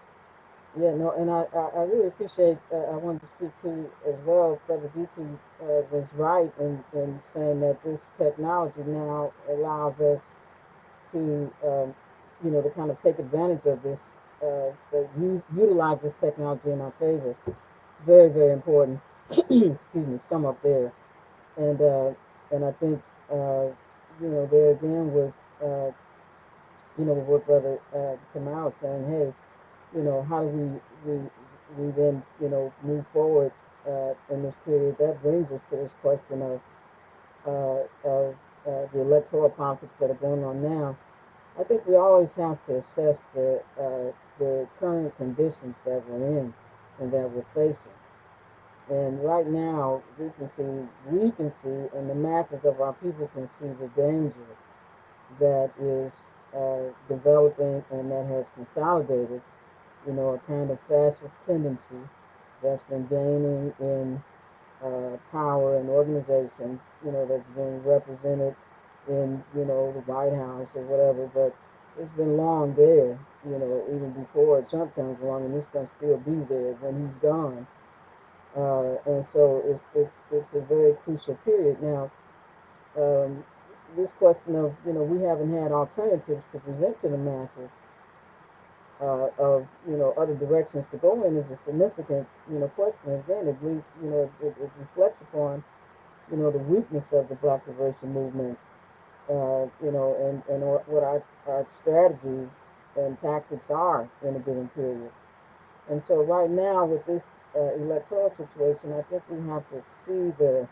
yeah, no, and I really appreciate. I wanted to speak to as well. Brother G2 was right in saying that this technology now allows us to, to kind of take advantage of this, utilize this technology in our favor. Very, very important. Excuse me, sum up there. And I think, there again with, with what Brother Kamal saying, hey, how do we then, move forward in this period? That brings us to this question of the electoral politics that are going on now. I think we always have to assess the current conditions that we're in and that we're facing. And right now, we can see, and the masses of our people can see the danger that is developing and that has consolidated, a kind of fascist tendency that's been gaining in power and organization, that's being represented in, the White House or whatever. But it's been long there, even before Trump comes along, and it's going to still be there when he's gone. And so it's a very crucial period now. Um, this question of, we haven't had alternatives to present to the masses of, other directions to go in is a significant, question. Again, it reflects upon, the weakness of the Black liberation movement, and what our strategy and tactics are in a given period. And so right now with this electoral situation, I think we have to see the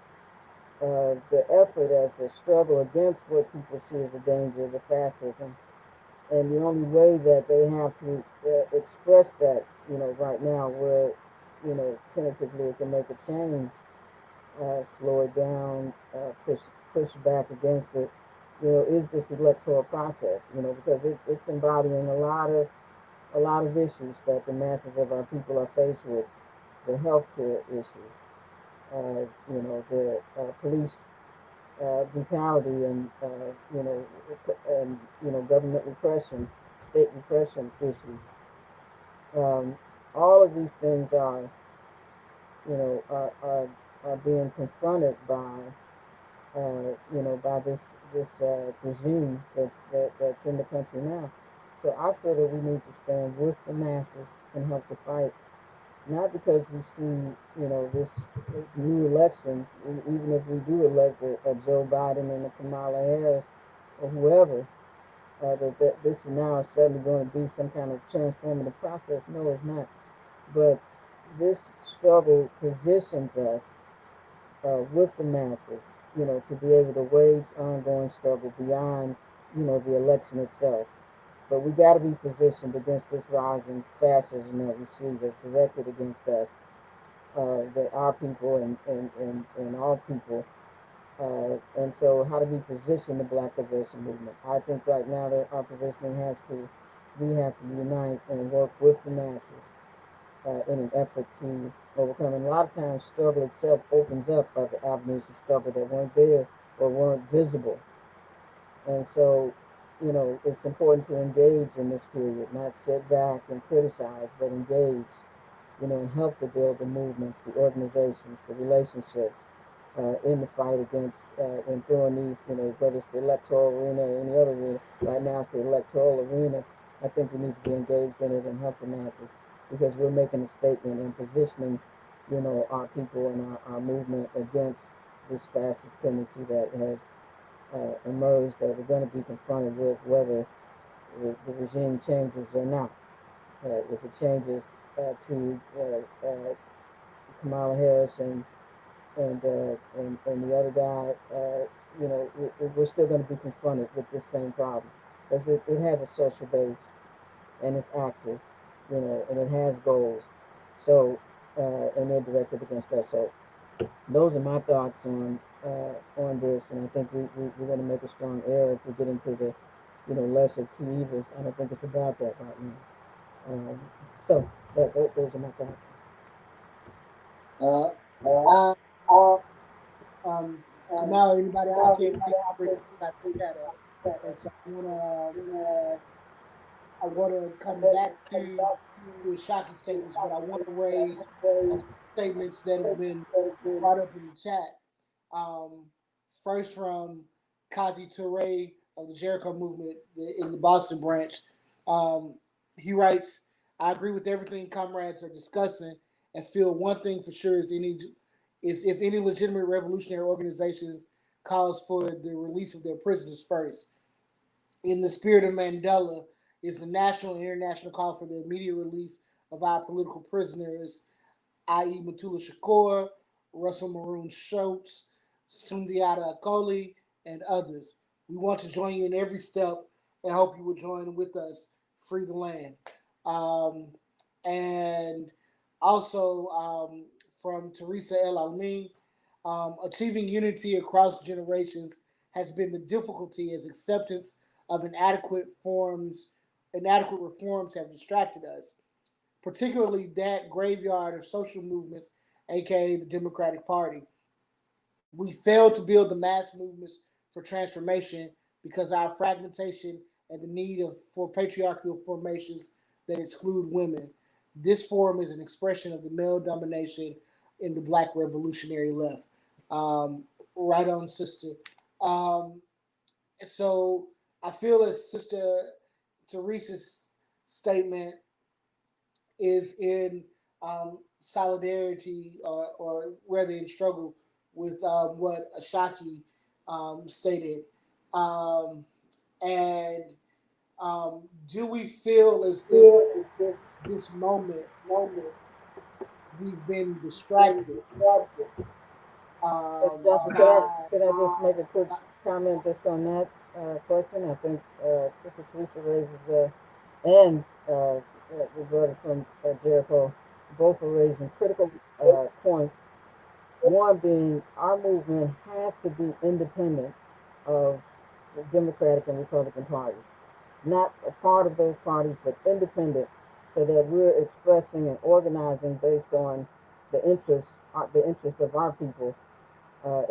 effort as the struggle against what people see as a danger, the fascism, and the only way that they have to express that, right now, where, tentatively it can make a change, slow it down, push back against it, is this electoral process, because it's embodying a lot of issues that the masses of our people are faced with, the healthcare issues, the police brutality and government repression, state repression issues. All of these things are are being confronted by by this regime that's in the country now. So I feel that we need to stand with the masses and help the fight, not because we see, this new election, even if we do elect a Joe Biden and a Kamala Harris or whoever, that this is now suddenly going to be some kind of transformative process. No, it's not. But this struggle positions us with the masses, to be able to wage ongoing struggle beyond, the election itself. But we got to be positioned against this rising fascism that we see that's directed against us, that our people and all people. And so how do we position the Black liberation movement? I think right now that our positioning we have to unite and work with the masses in an effort to overcome. And a lot of times, struggle itself opens up other avenues of struggle that weren't there or weren't visible. And so, it's important to engage in this period, not sit back and criticize, but engage, and help to build the movements, the organizations, the relationships in the fight against and throwing these, whether it's the electoral arena or any other arena. Right now, it's the electoral arena. I think we need to be engaged in it and help the masses because we're making a statement and positioning, our people and our movement against this fascist tendency that has emerged that we're going to be confronted with, whether the regime changes or not. If it changes to Kamala Harris and the other guy, we're still going to be confronted with this same problem because it has a social base and it's active, and it has goals. So, and they're directed against us. So, those are my thoughts on this, and I think we're going to make a strong error if we get into the, lesser of two evils. I don't think it's about that right now. So, those are my thoughts. Uh, I, Kamal, anybody, I can't see where you got the chat at. And so I wanna come back to the shocking statements, but I want to raise a few statements that have been brought up in the chat. Um, First from Kazi Toure of the Jericho movement in the Boston branch. Um, he writes, I agree with everything comrades are discussing and feel one thing for sure is if any legitimate revolutionary organization calls for the release of their prisoners first. In the spirit of Mandela is the national and international call for the immediate release of our political prisoners, i.e. Mutula Shakur, Russell Maroon Schultz, Sundiata Akoli, and others. We want to join you in every step and hope you will join with us. Free the land. And also from Teresa El Alamin. Achieving unity across generations has been the difficulty as acceptance of inadequate reforms have distracted us, particularly that graveyard of social movements, aka the Democratic Party. We failed to build the mass movements for transformation because our fragmentation and the need for patriarchal formations that exclude women. This form is an expression of the male domination in the Black revolutionary left. Right on, sister. Um, so I feel as Sister Teresa's statement is in solidarity or rather in struggle with what Ashaki stated. Um, and do we feel as if this moment we've been distracted Joshua, by could I just make a quick comment just on that question? I think Sister Teresa raises and the brother from Jericho both are raising critical points. One being our movement has to be independent of the Democratic and Republican parties, not a part of those parties, but independent, so that we're expressing and organizing based on the interests of our people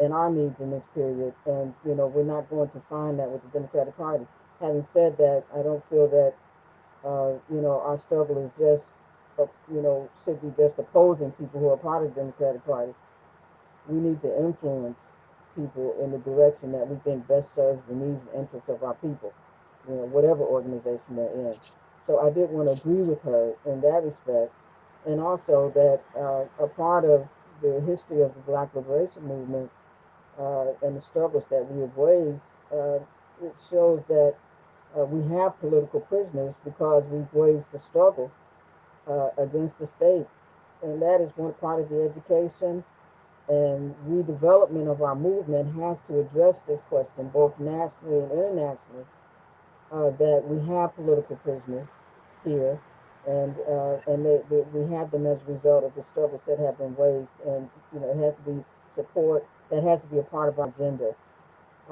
and our needs in this period. And we're not going to find that with the Democratic Party. Having said that, I don't feel that our struggle is just should be just opposing people who are part of the Democratic Party. We need to influence people in the direction that we think best serves the needs and interests of our people, whatever organization they're in. So I did want to agree with her in that respect, and also that a part of the history of the Black Liberation Movement and the struggles that we have raised, it shows that we have political prisoners because we've raised the struggle against the state, and that is one part of the education and redevelopment of our movement has to address this question both nationally and internationally, that we have political prisoners here, and we have them as a result of the struggles that have been raised, and it has to be support that has to be a part of our agenda.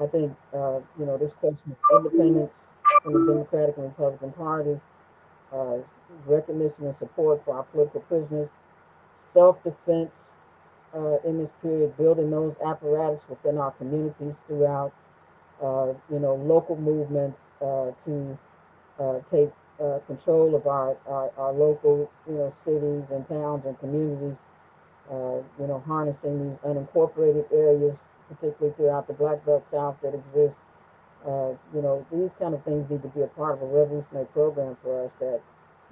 I think this question of independence from the Democratic and Republican parties, uh, recognition and support for our political prisoners, self-defense in this period, building those apparatus within our communities throughout, local movements to take control of our local, cities and towns and communities, harnessing these unincorporated areas, particularly throughout the Black Belt South that exists. These kind of things need to be a part of a revolutionary program for us that,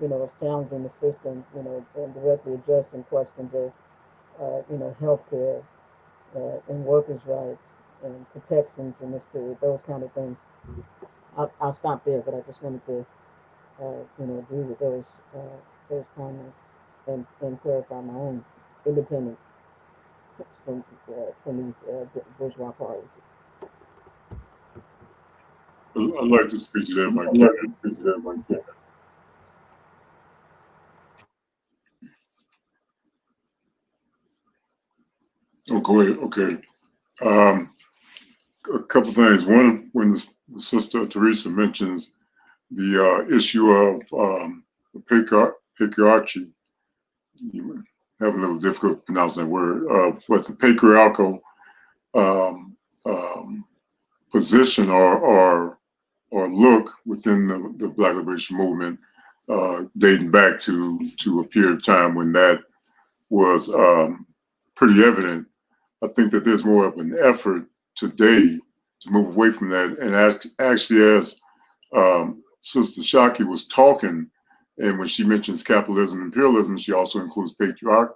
is challenging the system, and directly addressing questions of, healthcare and workers' rights and protections in this period, those kind of things. I'll stop there, but I just wanted to, agree with those comments and clarify my own independence from these bourgeois parties. I'd like to speak to that if I can. Oh, go ahead. Okay. A couple things. One, when the Sister Teresa mentions the issue of the patriarchy, you have a little difficult pronouncing that word, but the patriarchal um, um, position or look within the Black Liberation Movement, dating back to a period of time when that was pretty evident. I think that there's more of an effort today to move away from that. And actually, as Sister Shaki was talking, and when she mentions capitalism and imperialism, she also includes the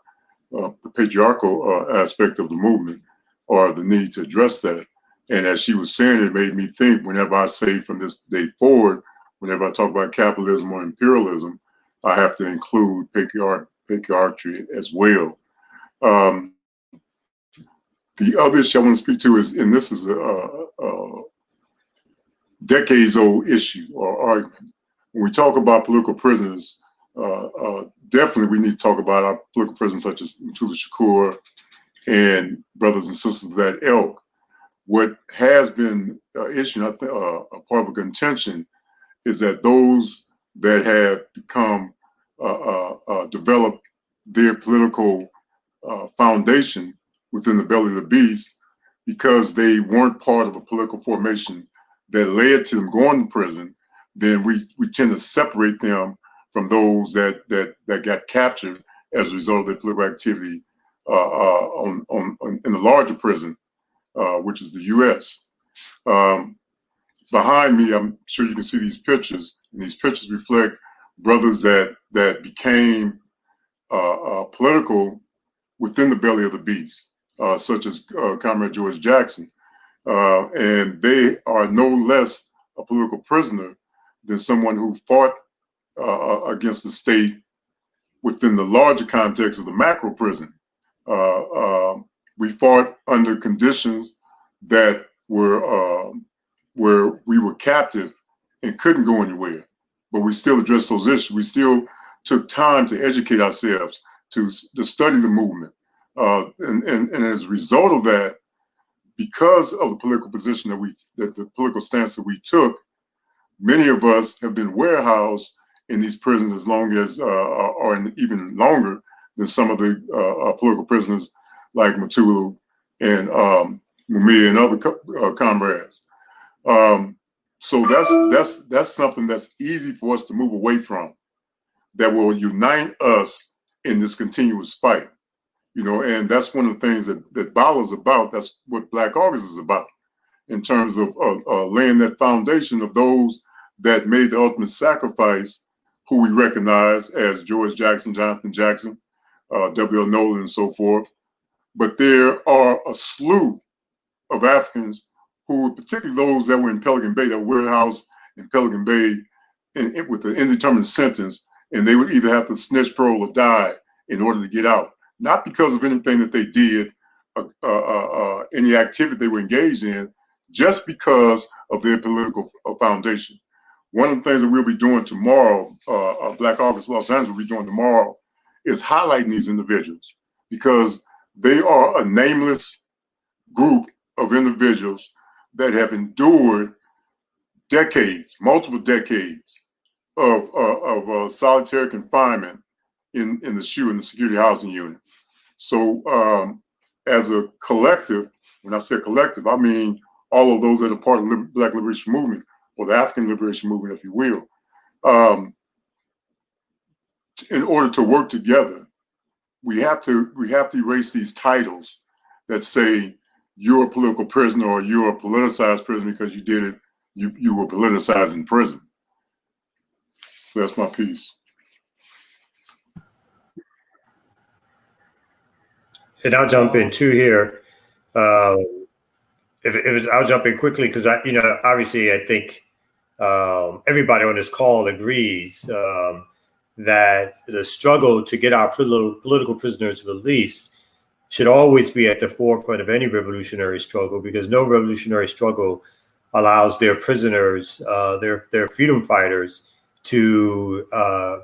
patriarchal aspect of the movement or the need to address that. And as she was saying, it made me think whenever I say from this day forward, whenever I talk about capitalism or imperialism, I have to include patriarchy as well. The other issue I want to speak to is, and this is a decades old issue or argument. When we talk about political prisoners, definitely we need to talk about our political prisoners such as Mutulu Shakur and brothers and sisters of that ilk. What has been issued, I think, a part of a contention is that those that have become developed their political foundation within the belly of the beast because they weren't part of a political formation that led to them going to prison, then we tend to separate them from those that got captured as a result of their political activity in the larger prison, which is the U.S. Behind me, I'm sure you can see these pictures, and these pictures reflect brothers that became political within the belly of the beast, such as Comrade George Jackson. And they are no less a political prisoner than someone who fought against the state within the larger context of the macro prison. We fought under conditions that were where we were captive and couldn't go anywhere, but we still addressed those issues. We still took time to educate ourselves, to study the movement. And as a result of that, because of the political position that the political stance that we took, many of us have been warehoused in these prisons as long as, or even longer than some of the political prisoners like Mutulu and Mumia and other comrades. So that's something that's easy for us to move away from, that will unite us in this continuous fight. You know, and that's one of the things that Bala is about. That's what Black August is about, in terms of laying that foundation of those that made the ultimate sacrifice, who we recognize as George Jackson, Jonathan Jackson, W.L. Nolan, and so forth. But there are a slew of Africans who, particularly those that were in Pelican Bay, that were warehoused in Pelican Bay with an indeterminate sentence, and they would either have to snitch, parole, or die in order to get out. Not because of anything that they did, any activity they were engaged in, just because of their political foundation. One of the things that we'll be doing tomorrow, Black August Los Angeles will be doing tomorrow, is highlighting these individuals, because they are a nameless group of individuals that have endured decades, multiple decades of solitary confinement in the SHU, in the Security Housing Unit. So as a collective, when I say collective, I mean all of those that are part of the Black Liberation Movement, or the African Liberation Movement, if you will. In order to work together, we have to erase these titles that say you're a political prisoner or you're a politicized prisoner because you did it, you were politicized in prison. So that's my piece. And I'll jump in too here. I'll jump in quickly because obviously I think everybody on this call agrees that the struggle to get our political prisoners released should always be at the forefront of any revolutionary struggle, because no revolutionary struggle allows their prisoners, their freedom fighters, to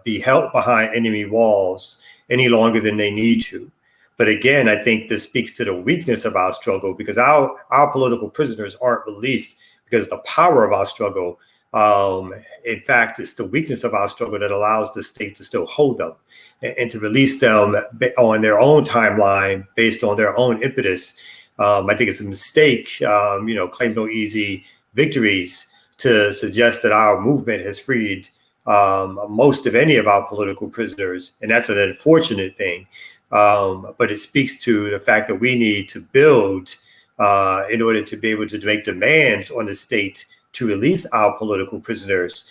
be held behind enemy walls any longer than they need to. But again, I think this speaks to the weakness of our struggle, because our political prisoners aren't released because the power of our struggle. In fact, it's the weakness of our struggle that allows the state to still hold them and to release them on their own timeline based on their own impetus. I think it's a mistake, claim no easy victories to suggest that our movement has freed most of any of our political prisoners. And that's an unfortunate thing. But it speaks to the fact that we need to build in order to be able to make demands on the state to release our political prisoners,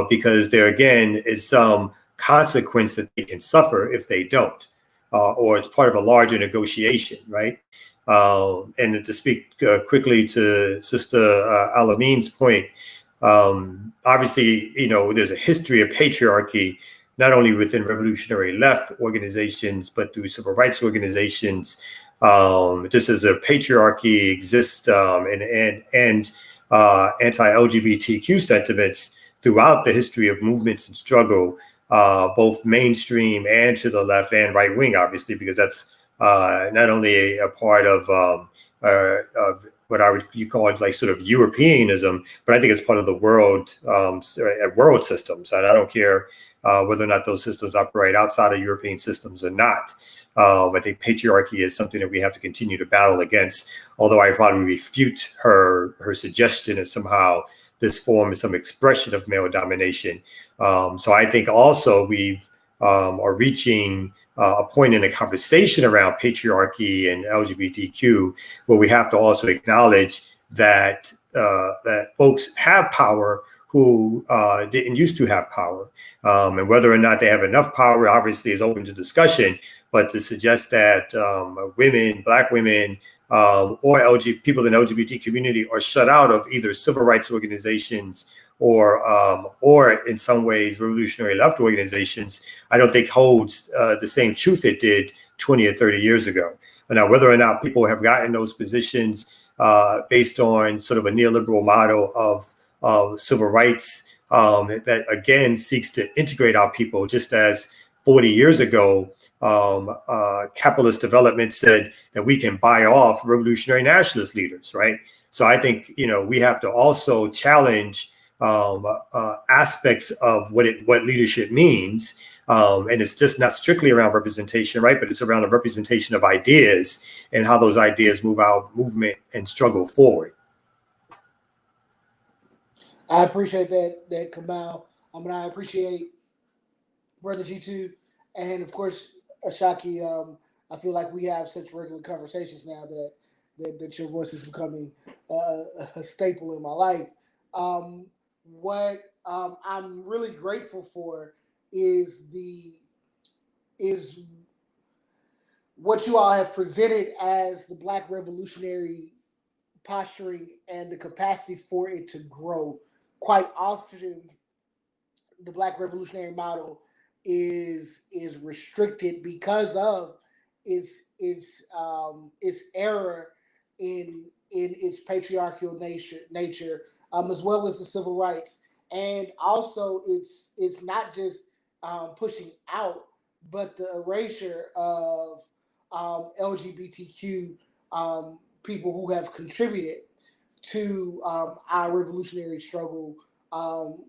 because there again is some consequence that they can suffer if they don't, or it's part of a larger negotiation, right? And to speak quickly to Sister Alamin's point, obviously, there's a history of patriarchy, not only within revolutionary left organizations, but through civil rights organizations. Just as a patriarchy exists and anti-LGBTQ sentiments throughout the history of movements and struggle. both mainstream and to the left and right wing, obviously, because that's not only a part of what you call it, like sort of Europeanism, but I think it's part of the world systems. And I don't care whether or not those systems operate outside of European systems or not. I think patriarchy is something that we have to continue to battle against, although I probably refute her suggestion that somehow this form is some expression of male domination. So I think also we've are reaching a point in the conversation around patriarchy and LGBTQ where we have to also acknowledge that that folks have power who didn't used to have power. And whether or not they have enough power obviously is open to discussion, but to suggest that women, Black women, or people in the LGBT community are shut out of either civil rights organizations or in some ways revolutionary left organizations, I don't think holds the same truth it did 20 or 30 years ago. Now, whether or not people have gotten those positions based on sort of a neoliberal model of civil rights that again seeks to integrate our people, just as 40 years ago, capitalist development said that we can buy off revolutionary nationalist leaders, right? So I think, we have to also challenge aspects of what leadership means. And it's just not strictly around representation, right? But it's around the representation of ideas and how those ideas move our movement and struggle forward. I appreciate that Kamal. I appreciate Brother G2, and of course Ashaki. I feel like we have such regular conversations now that your voice is becoming a staple in my life. What I'm really grateful for is what you all have presented as the Black revolutionary posturing and the capacity for it to grow. Quite often, the Black revolutionary model is restricted because of its error in its patriarchal nature, as well as the civil rights, and also it's not just pushing out, but the erasure of LGBTQ people who have contributed to our revolutionary struggle,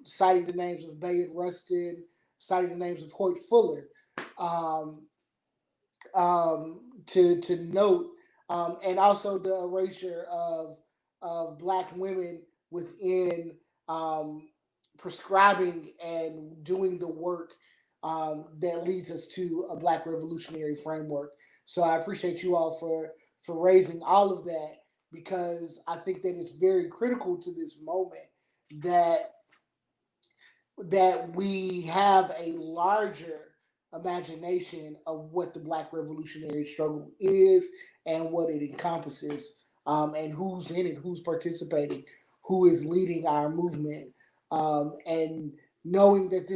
citing the names of Bayard Rustin, citing the names of Hoyt Fuller, to note, and also the erasure of Black women within prescribing and doing the work that leads us to a Black revolutionary framework. So I appreciate you all for raising all of that, because I think that it's very critical to this moment that we have a larger imagination of what the Black revolutionary struggle is and what it encompasses, and who's in it, who's participating, who is leading our movement, and knowing that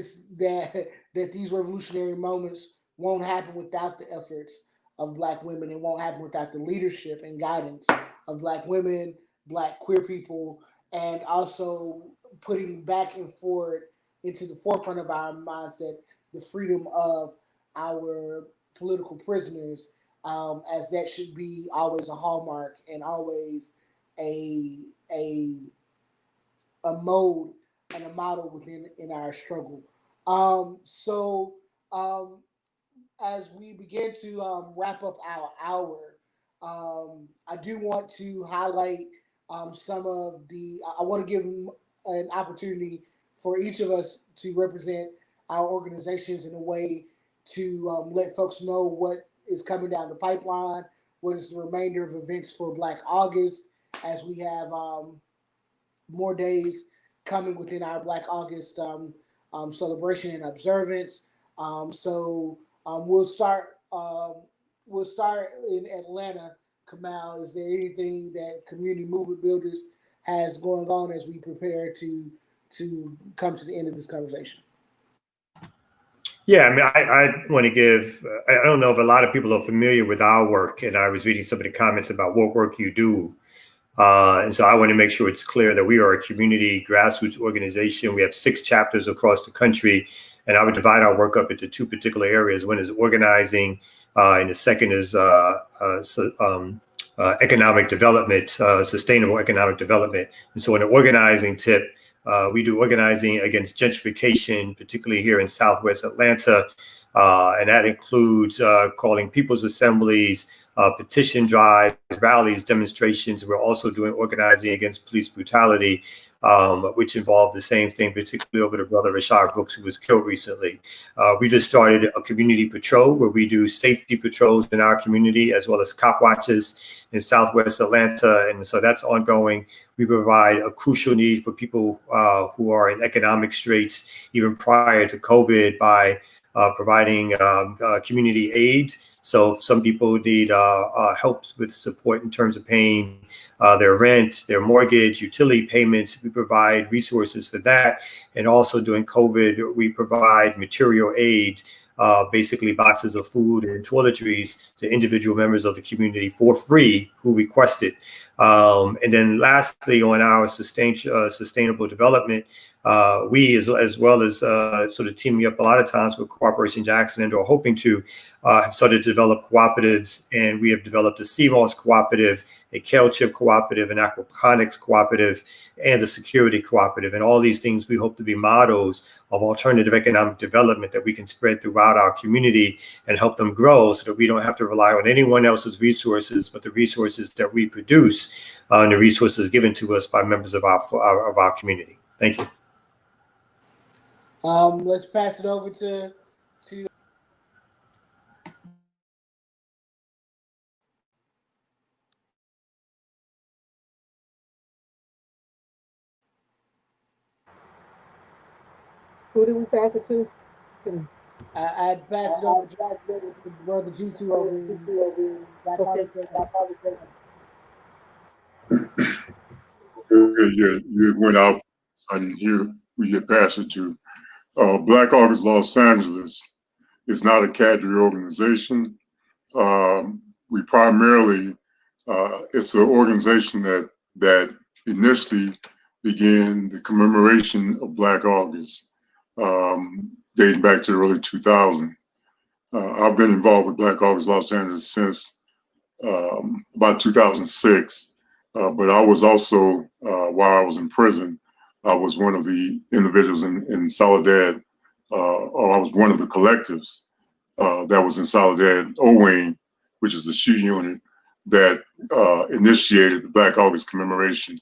these revolutionary moments won't happen without the efforts of Black women. It won't happen without the leadership and guidance of Black women, Black queer people, and also putting back and forward into the forefront of our mindset the freedom of our political prisoners, as that should be always a hallmark and always a mode and a model in our struggle. As we begin to wrap up our hour, I do want to highlight some of I want to give an opportunity for each of us to represent our organizations in a way to let folks know what is coming down the pipeline, what is the remainder of events for Black August, as we have more days coming within our Black August celebration and observance. We'll start in Atlanta. Kamal, is there anything that Community Movement Builders has going on as we prepare to come to the end of this conversation? Yeah, I mean, I want to give, I don't know if a lot of people are familiar with our work, and I was reading some of the comments about what work you do. And so I want to make sure it's clear that we are a community grassroots organization. We have 6 chapters across the country. And I would divide our work up into two particular areas. One is organizing, and the second is economic development, sustainable economic development. And so in the organizing tip, we do organizing against gentrification, particularly here in Southwest Atlanta. And that includes calling people's assemblies, petition drives, rallies, demonstrations. We're also doing organizing against police brutality, which involved the same thing, particularly over the brother Rashard Brooks, who was killed recently. We just started a community patrol where we do safety patrols in our community, as well as cop watches in Southwest Atlanta. And so that's ongoing. We provide a crucial need for people who are in economic straits, even prior to COVID, by providing community aid. So some people need help with support in terms of paying their rent, their mortgage, utility payments. We provide resources for that. And also during COVID, we provide material aid, basically boxes of food and toiletries to individual members of the community for free who request it. And then lastly, on our sustainable development, we, as well as sort of teaming up a lot of times with Cooperation Jackson and are hoping to have started to develop cooperatives. And we have developed a CMOS cooperative, a kale chip cooperative, an aquaponics cooperative, and a security cooperative. And all these things we hope to be models of alternative economic development that we can spread throughout our community and help them grow, so that we don't have to rely on anyone else's resources, but the resources that we produce and the resources given to us by members of our community. Thank you. Let's pass it over to. Who did we pass it to? I'd pass it over to Brother G2 over in Black Harvest. Okay, yeah, you went out. I didn't hear who you passed it to. Black August Los Angeles is not a cadre organization. We primarily, it's an organization that initially began the commemoration of Black August, dating back to the early 2000s. I've been involved with Black August Los Angeles since about 2006. But I was also, while I was in prison, I was one of the individuals in Soledad, or I was one of the collectives that was in Soledad, Owayne, which is the SHU unit that initiated the Black August commemoration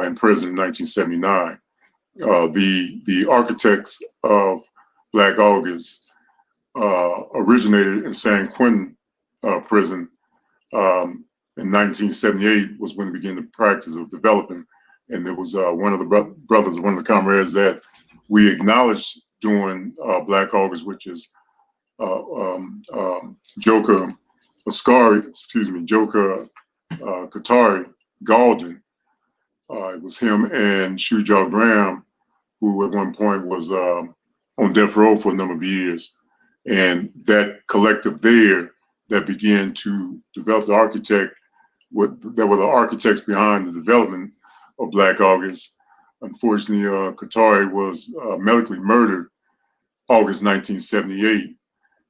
in prison in 1979. The architects of Black August originated in San Quentin prison. In 1978 was when we began the practice of developing, and there was one of the brothers, one of the comrades that we acknowledged during Black August, which is Joka Katari Galden. It was him and Shuja Graham, who at one point was on death row for a number of years. And that collective there that began to develop the architect, that were the architects behind the development of Black August. Unfortunately, Katari was medically murdered August 1978.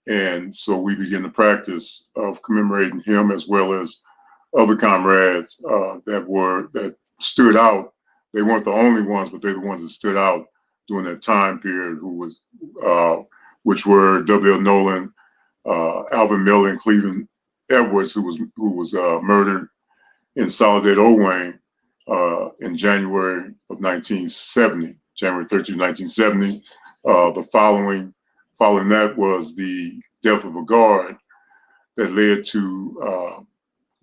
And so we began the practice of commemorating him, as well as other comrades that stood out. They weren't the only ones, but they're the ones that stood out during that time period, which were W.L. Nolan, Alvin Miller, and Cleveland Edwards, who was murdered in Soledad, Owayne, in January of 1970, January 13, 1970. Following that was the death of a guard that led to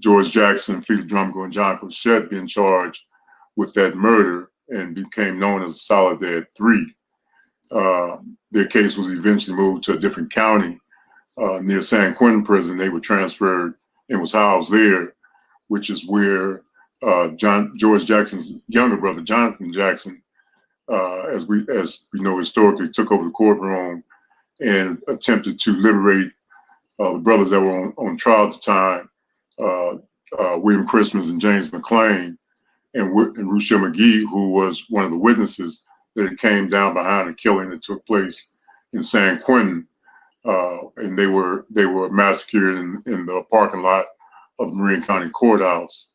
George Jackson, Fleet Drumgo, and John Clochette being charged with that murder and became known as Soledad 3. Their case was eventually moved to a different county near San Quentin prison. They were transferred and was housed there, which is where George Jackson's younger brother, Jonathan Jackson, as we know historically, took over the courtroom and attempted to liberate the brothers that were on trial at the time, William Christmas and James McLean, and Ruchell McGee, who was one of the witnesses that came down behind a killing that took place in San Quentin, and they were massacred in the parking lot of the Marin County Courthouse.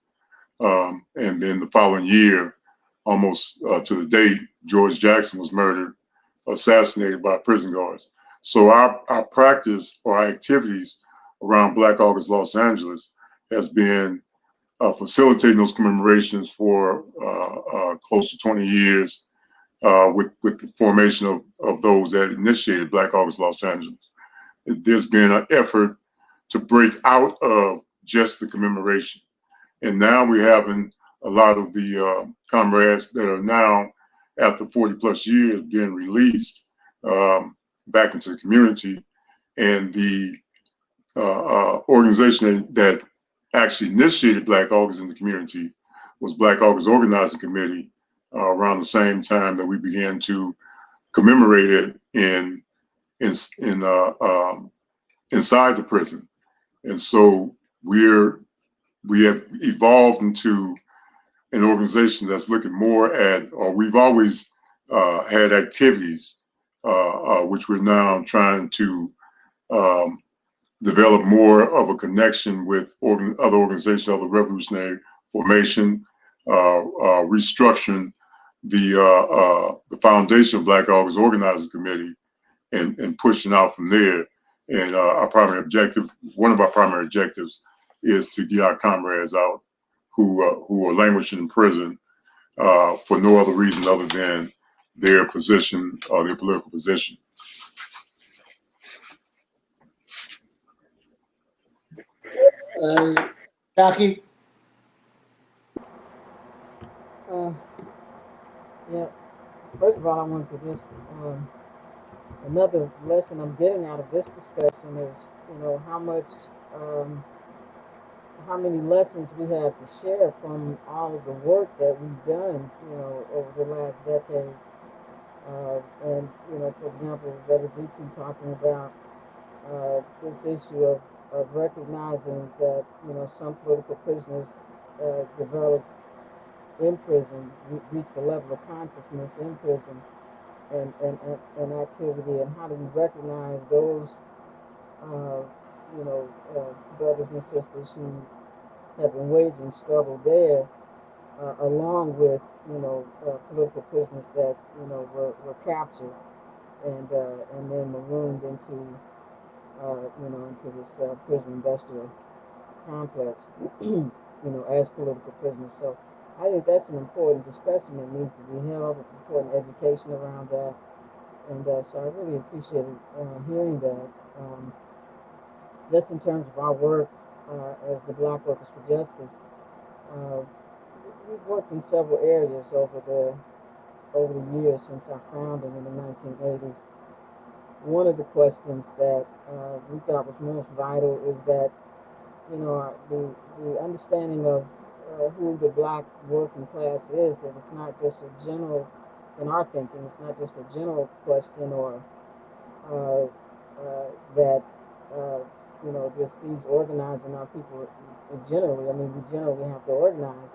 And then the following year, almost to the date, George Jackson was murdered, assassinated by prison guards. So our practice or our activities around Black August Los Angeles has been facilitating those commemorations for close to 20 years with the formation of those that initiated Black August Los Angeles. There's been an effort to break out of just the commemoration. And now we're having a lot of the comrades that are now, after 40 plus years, being released back into the community. And the organization that actually initiated Black August in the community was Black August Organizing Committee around the same time that we began to commemorate it inside the prison. And so we have evolved into an organization that's looking more at, or we've always had activities which we're now trying to develop more of a connection with other organizations, other revolutionary formation, restructuring the foundation of Black August Organizing Committee and pushing out from there. And one of our primary objectives is to get our comrades out who are languishing in prison for no other reason other than their position or their political position. Jackie? Yeah. First of all, I want to just another lesson I'm getting out of this discussion is, how many lessons we have to share from all of the work that we've done, over the last decade. And for example, Brother GT talking about this issue of recognizing that some political prisoners develop in prison, reach a level of consciousness in prison, and activity, and how do we recognize those brothers and sisters who have been waging struggle there, along with political prisoners that were captured and then marooned into this prison industrial complex, as political prisoners. So I think that's an important discussion that needs to be held, important education around that. And so I really appreciated hearing that. Just in terms of our work as the Black Workers for Justice, we've worked in several areas over the years since our founding in the 1980s. One of the questions that we thought was most vital is that the understanding of who the Black working class is, that it's not just a general, in our thinking, it's not just a general question or that just sees organizing our people generally. I mean, we generally have to organize,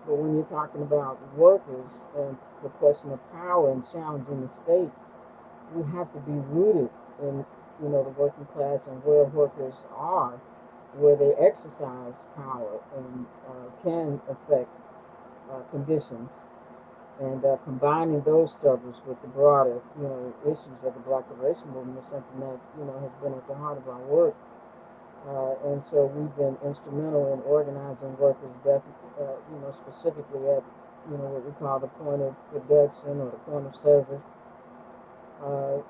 but when you're talking about workers and the question of power and challenging the state, we have to be rooted in the working class and where workers are, where they exercise power and can affect conditions, and combining those struggles with the broader issues of the Black Liberation Movement is something that has been at the heart of our work. And so we've been instrumental in organizing workers, specifically at what we call the point of production or the point of service.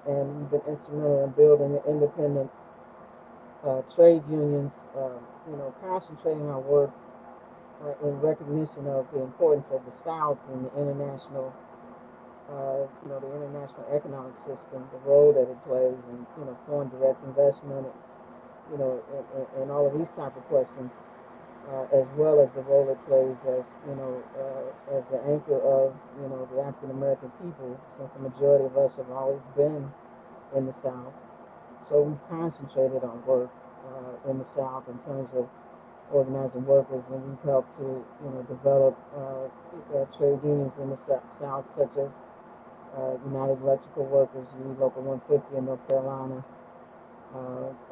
And we've been instrumental in building independent trade unions, concentrating our work in recognition of the importance of the South in the international, the international economic system, the role that it plays in, foreign direct investment, and all of these type of questions, as well as the role it plays as the anchor of, the African American people, since the majority of us have always been in the South. So we've concentrated on work in the South in terms of organizing workers, and we've helped to, develop trade unions in the South, such as United Electrical Workers, Local 150 in North Carolina,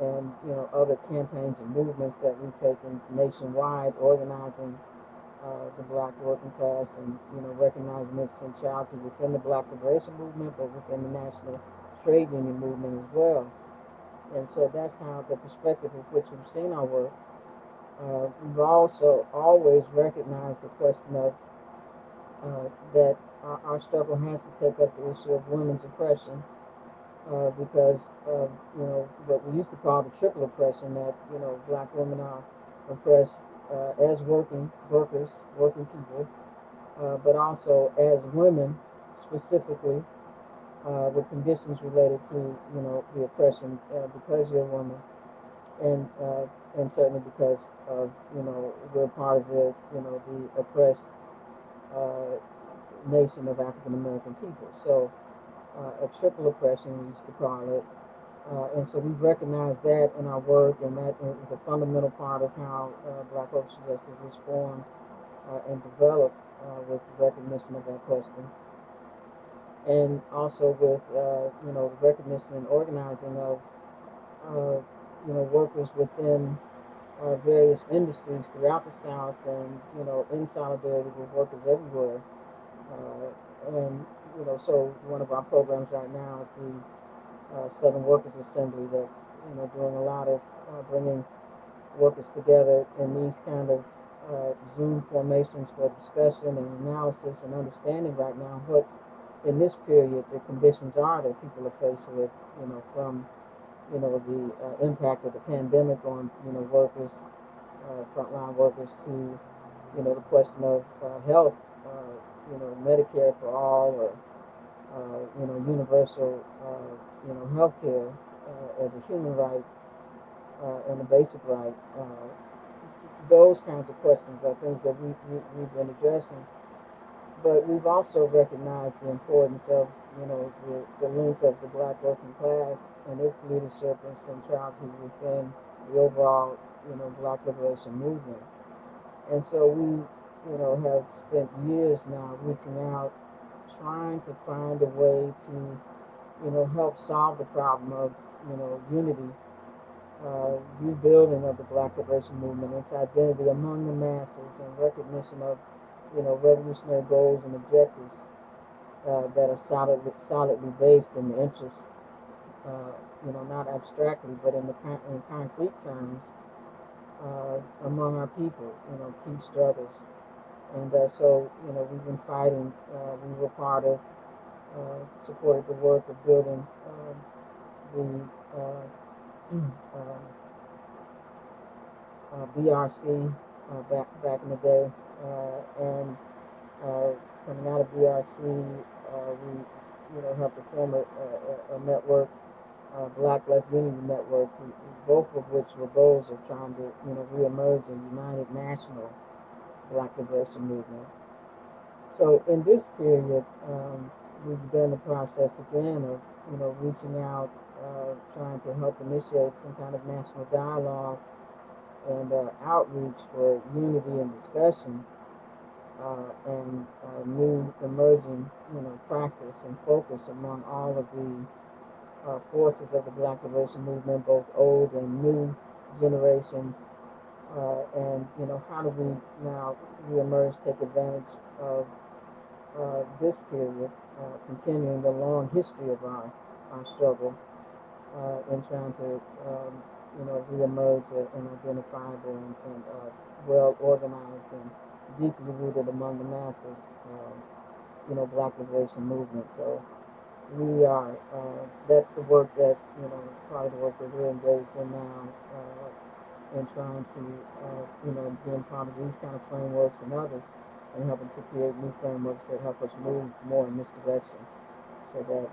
and other campaigns and movements that we've taken nationwide, organizing the Black working class, and recognizing its centrality within the Black liberation movement, but within the national trade union movement as well. And so that's how the perspective with which we've seen our work. We've also always recognized the question of that our struggle has to take up the issue of women's oppression, because of what we used to call the triple oppression, that Black women are oppressed as working people, but also as women specifically, with conditions related to the oppression, because you're a woman, and certainly because of we're part of the oppressed uh, nation of African American people. So a triple oppression, we used to call it. And so we recognize that in our work, and that is a fundamental part of how Black Orchestra Justice was formed and developed, with recognition of that question. And also with the recognition and organizing of workers within various industries throughout the South, and in solidarity with workers everywhere. And so one of our programs right now is the Southern Workers Assembly, that's doing a lot of bringing workers together in these kind of Zoom formations for discussion and analysis and understanding right now what in this period the conditions are that people are faced with, from the impact of the pandemic on workers, frontline workers, to the question of health, Medicare for all, or universal, health care as a human right, and a basic right. Those kinds of questions are things that we've been addressing. But we've also recognized the importance of, the link of the Black working class and its leadership and centrality within the overall, Black liberation movement. And so we, have spent years now reaching out, trying to find a way to, help solve the problem of, unity, rebuilding of the Black liberation movement, its identity among the masses, and recognition of, revolutionary goals and objectives that are solidly based in the interests, not abstractly, but in concrete terms, among our people, key struggles. And so, we've been fighting. We were part of, supported the work of building the BRC back in the day, and coming out of BRC, we helped to form a network, Black Left Unity Network, both of which were goals of trying to reemerge a united national Black liberation movement. So in this period, we've begun the process again of reaching out, trying to help initiate some kind of national dialogue and outreach for unity and discussion, and new emerging practice and focus among all of the forces of the Black liberation movement, both old and new generations. And how do we now reemerge, take advantage of this period, continuing the long history of our struggle, in trying to reemerge an identifiable and well organized and deeply rooted among the masses, Black liberation movement. So we are, that's the work that, part of the work that we're engaged in now, in trying to, being part of these kind of frameworks and others, and helping to create new frameworks that help us move more in this direction, so that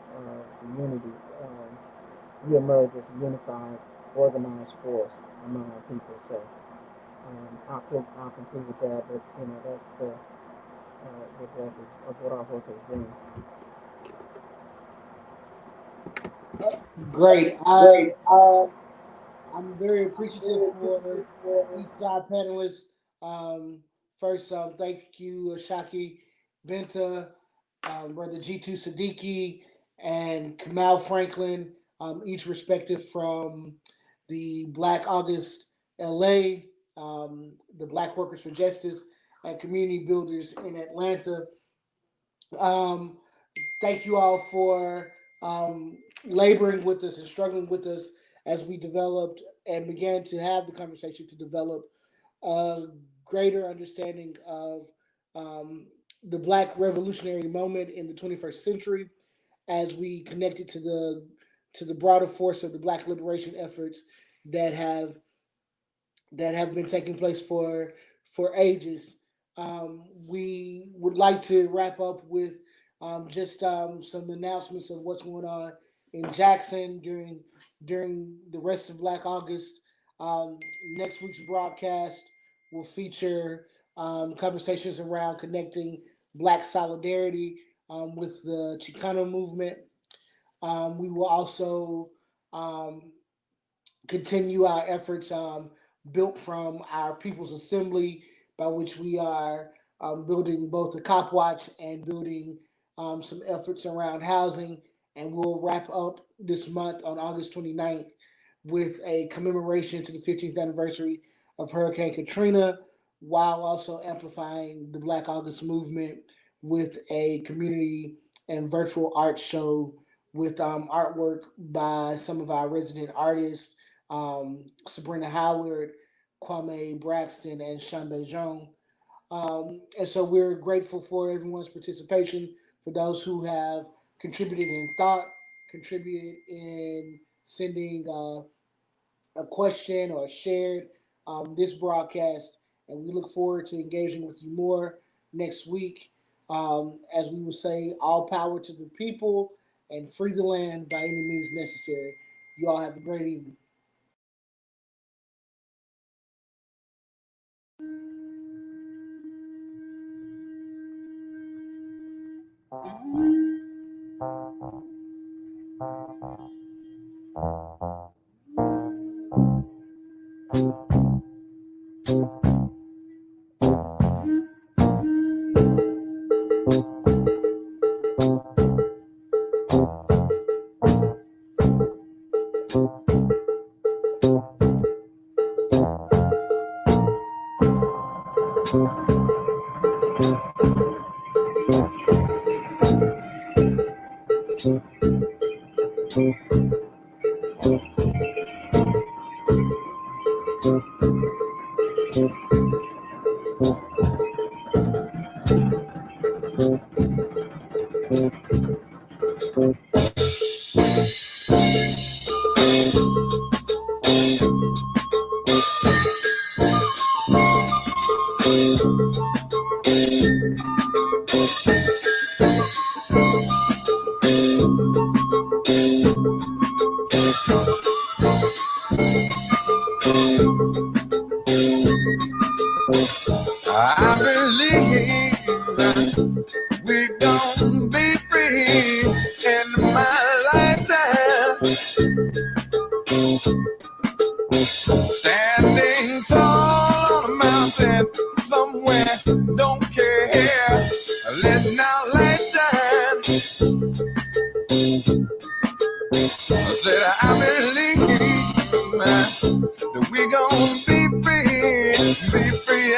the unity reemerge as a unified, organized force among our people. So I'll conclude with that, but that's the breadth of what our work has been. Great. I'm very appreciative for each of our panelists. First, thank you, Shaki, Benta, Brother G2 Siddiqui and Kamal Franklin, each respective from the Black August LA, the Black Workers for Justice, and Community Builders in Atlanta. Um, Thank you all for laboring with us and struggling with us as we developed and began to have the conversation to develop a greater understanding of the Black revolutionary moment in the 21st century, as we connected to the broader force of the Black liberation efforts that have been taking place for ages. We would like to wrap up with just some announcements of what's going on in Jackson during the rest of Black August. Um, Next week's broadcast will feature conversations around connecting Black solidarity with the Chicano movement. We will also um, continue our efforts built from our People's Assembly, by which we are building both the Cop Watch and building some efforts around housing. And we'll wrap up this month on August 29th with a commemoration to the 15th anniversary of Hurricane Katrina, while also amplifying the Black August movement with a community and virtual art show with artwork by some of our resident artists, Sabrina Howard, Kwame Braxton, and Shambe Jong. And so we're grateful for everyone's participation, for those who have contributed in thought, contributed in sending a question or shared this broadcast. And we look forward to engaging with you more next week. As we will say, all power to the people and free the land by any means necessary. You all have a great evening. I believe we're gonna be free in my lifetime. Standing tall on a mountain somewhere, don't care, letting our light shine. I said I believe that we're gonna be free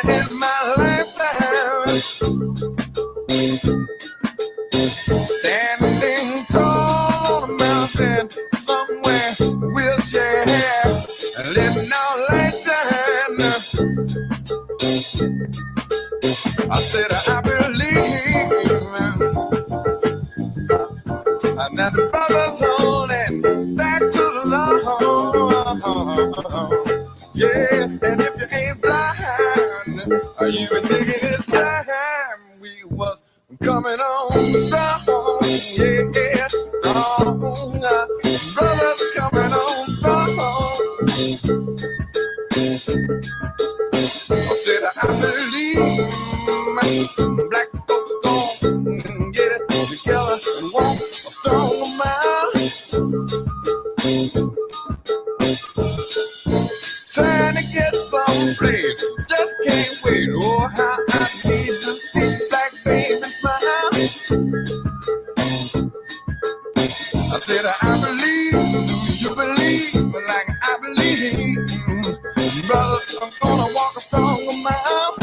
in my lifetime. Standing tall on a mountain somewhere, we'll share, letting our light shine. I said I believe, and that the brother's holding back to the Lord. Yeah, and if you ain't blind, are you thinking it's time? We was coming on strong, yeah, strong. Brothers coming on strong. I said I believe black folks gon' get it together and walk a strong mile. Trying to get some place, just can't wait. Oh, how I need to see black baby smile. said, I believe, you believe, like I believe. Brother, I'm gonna walk a stronger mile.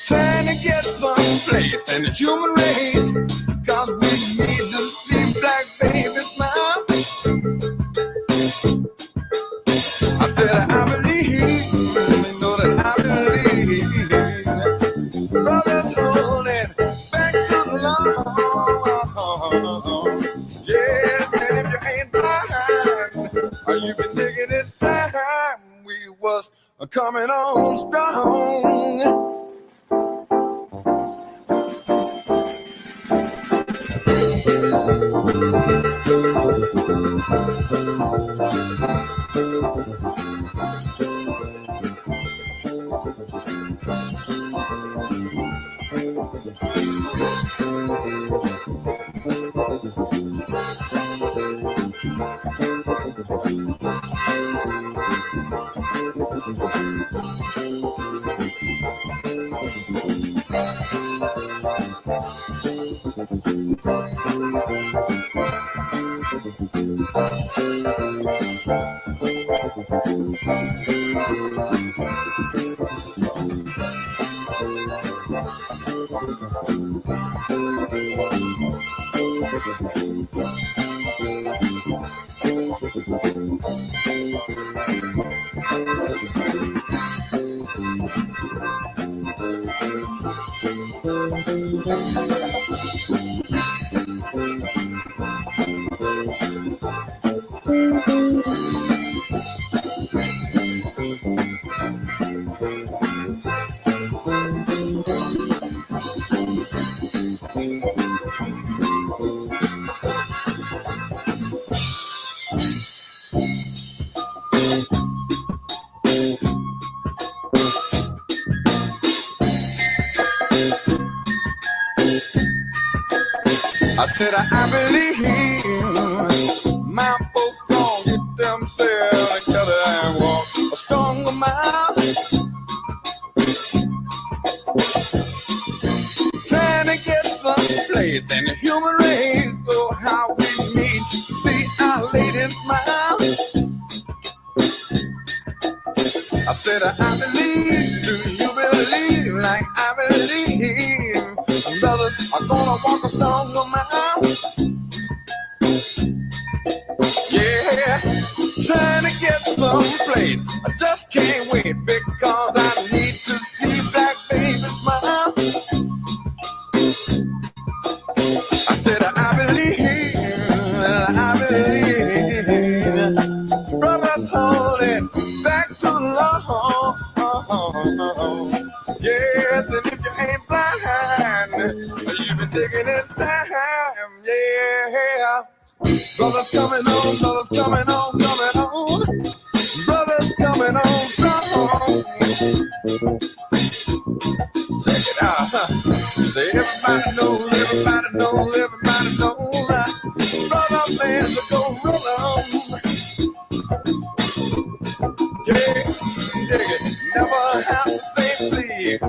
Trying to get some place in the human race, 'cause we need to see black babies smile. I said, I believe, you know that I believe. Brothers holding back to the Lord. Yes, and if you ain't blind, or you been digging this time, we was coming on strong. I said, I believe my folks gon' get themselves together and walk a stronger mile. Trying to get some place in the human race, so how we meet to see our ladies smile. I said, I believe, do you believe like I believe? Brothers are gonna walk a stronger mile. Yeah, trying to get some place. I just can't wait because I need to see black babies smile. I said, I believe, brothers holding back to the Lord. Yes, and if you ain't blind, you've been digging this time, yeah. Brothers coming on, brothers coming on, coming on. Brothers coming on strong. Check it out, huh? Say everybody knows, everybody knows, everybody knows. Brother man's a gorilla. Yeah, dig it. Never have to say please.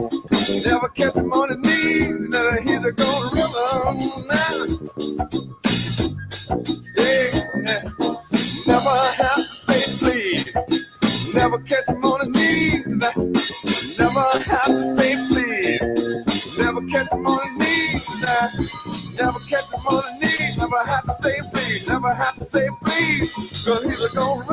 Never kept him on his knees. He's a gorilla. Yeah, never have to say please. Never catch him on his knees. Never have to say please. Never catch him on his knees. Never catch him on his knees. Never have to say please. Never have to say please. 'Cause he's a gorilla.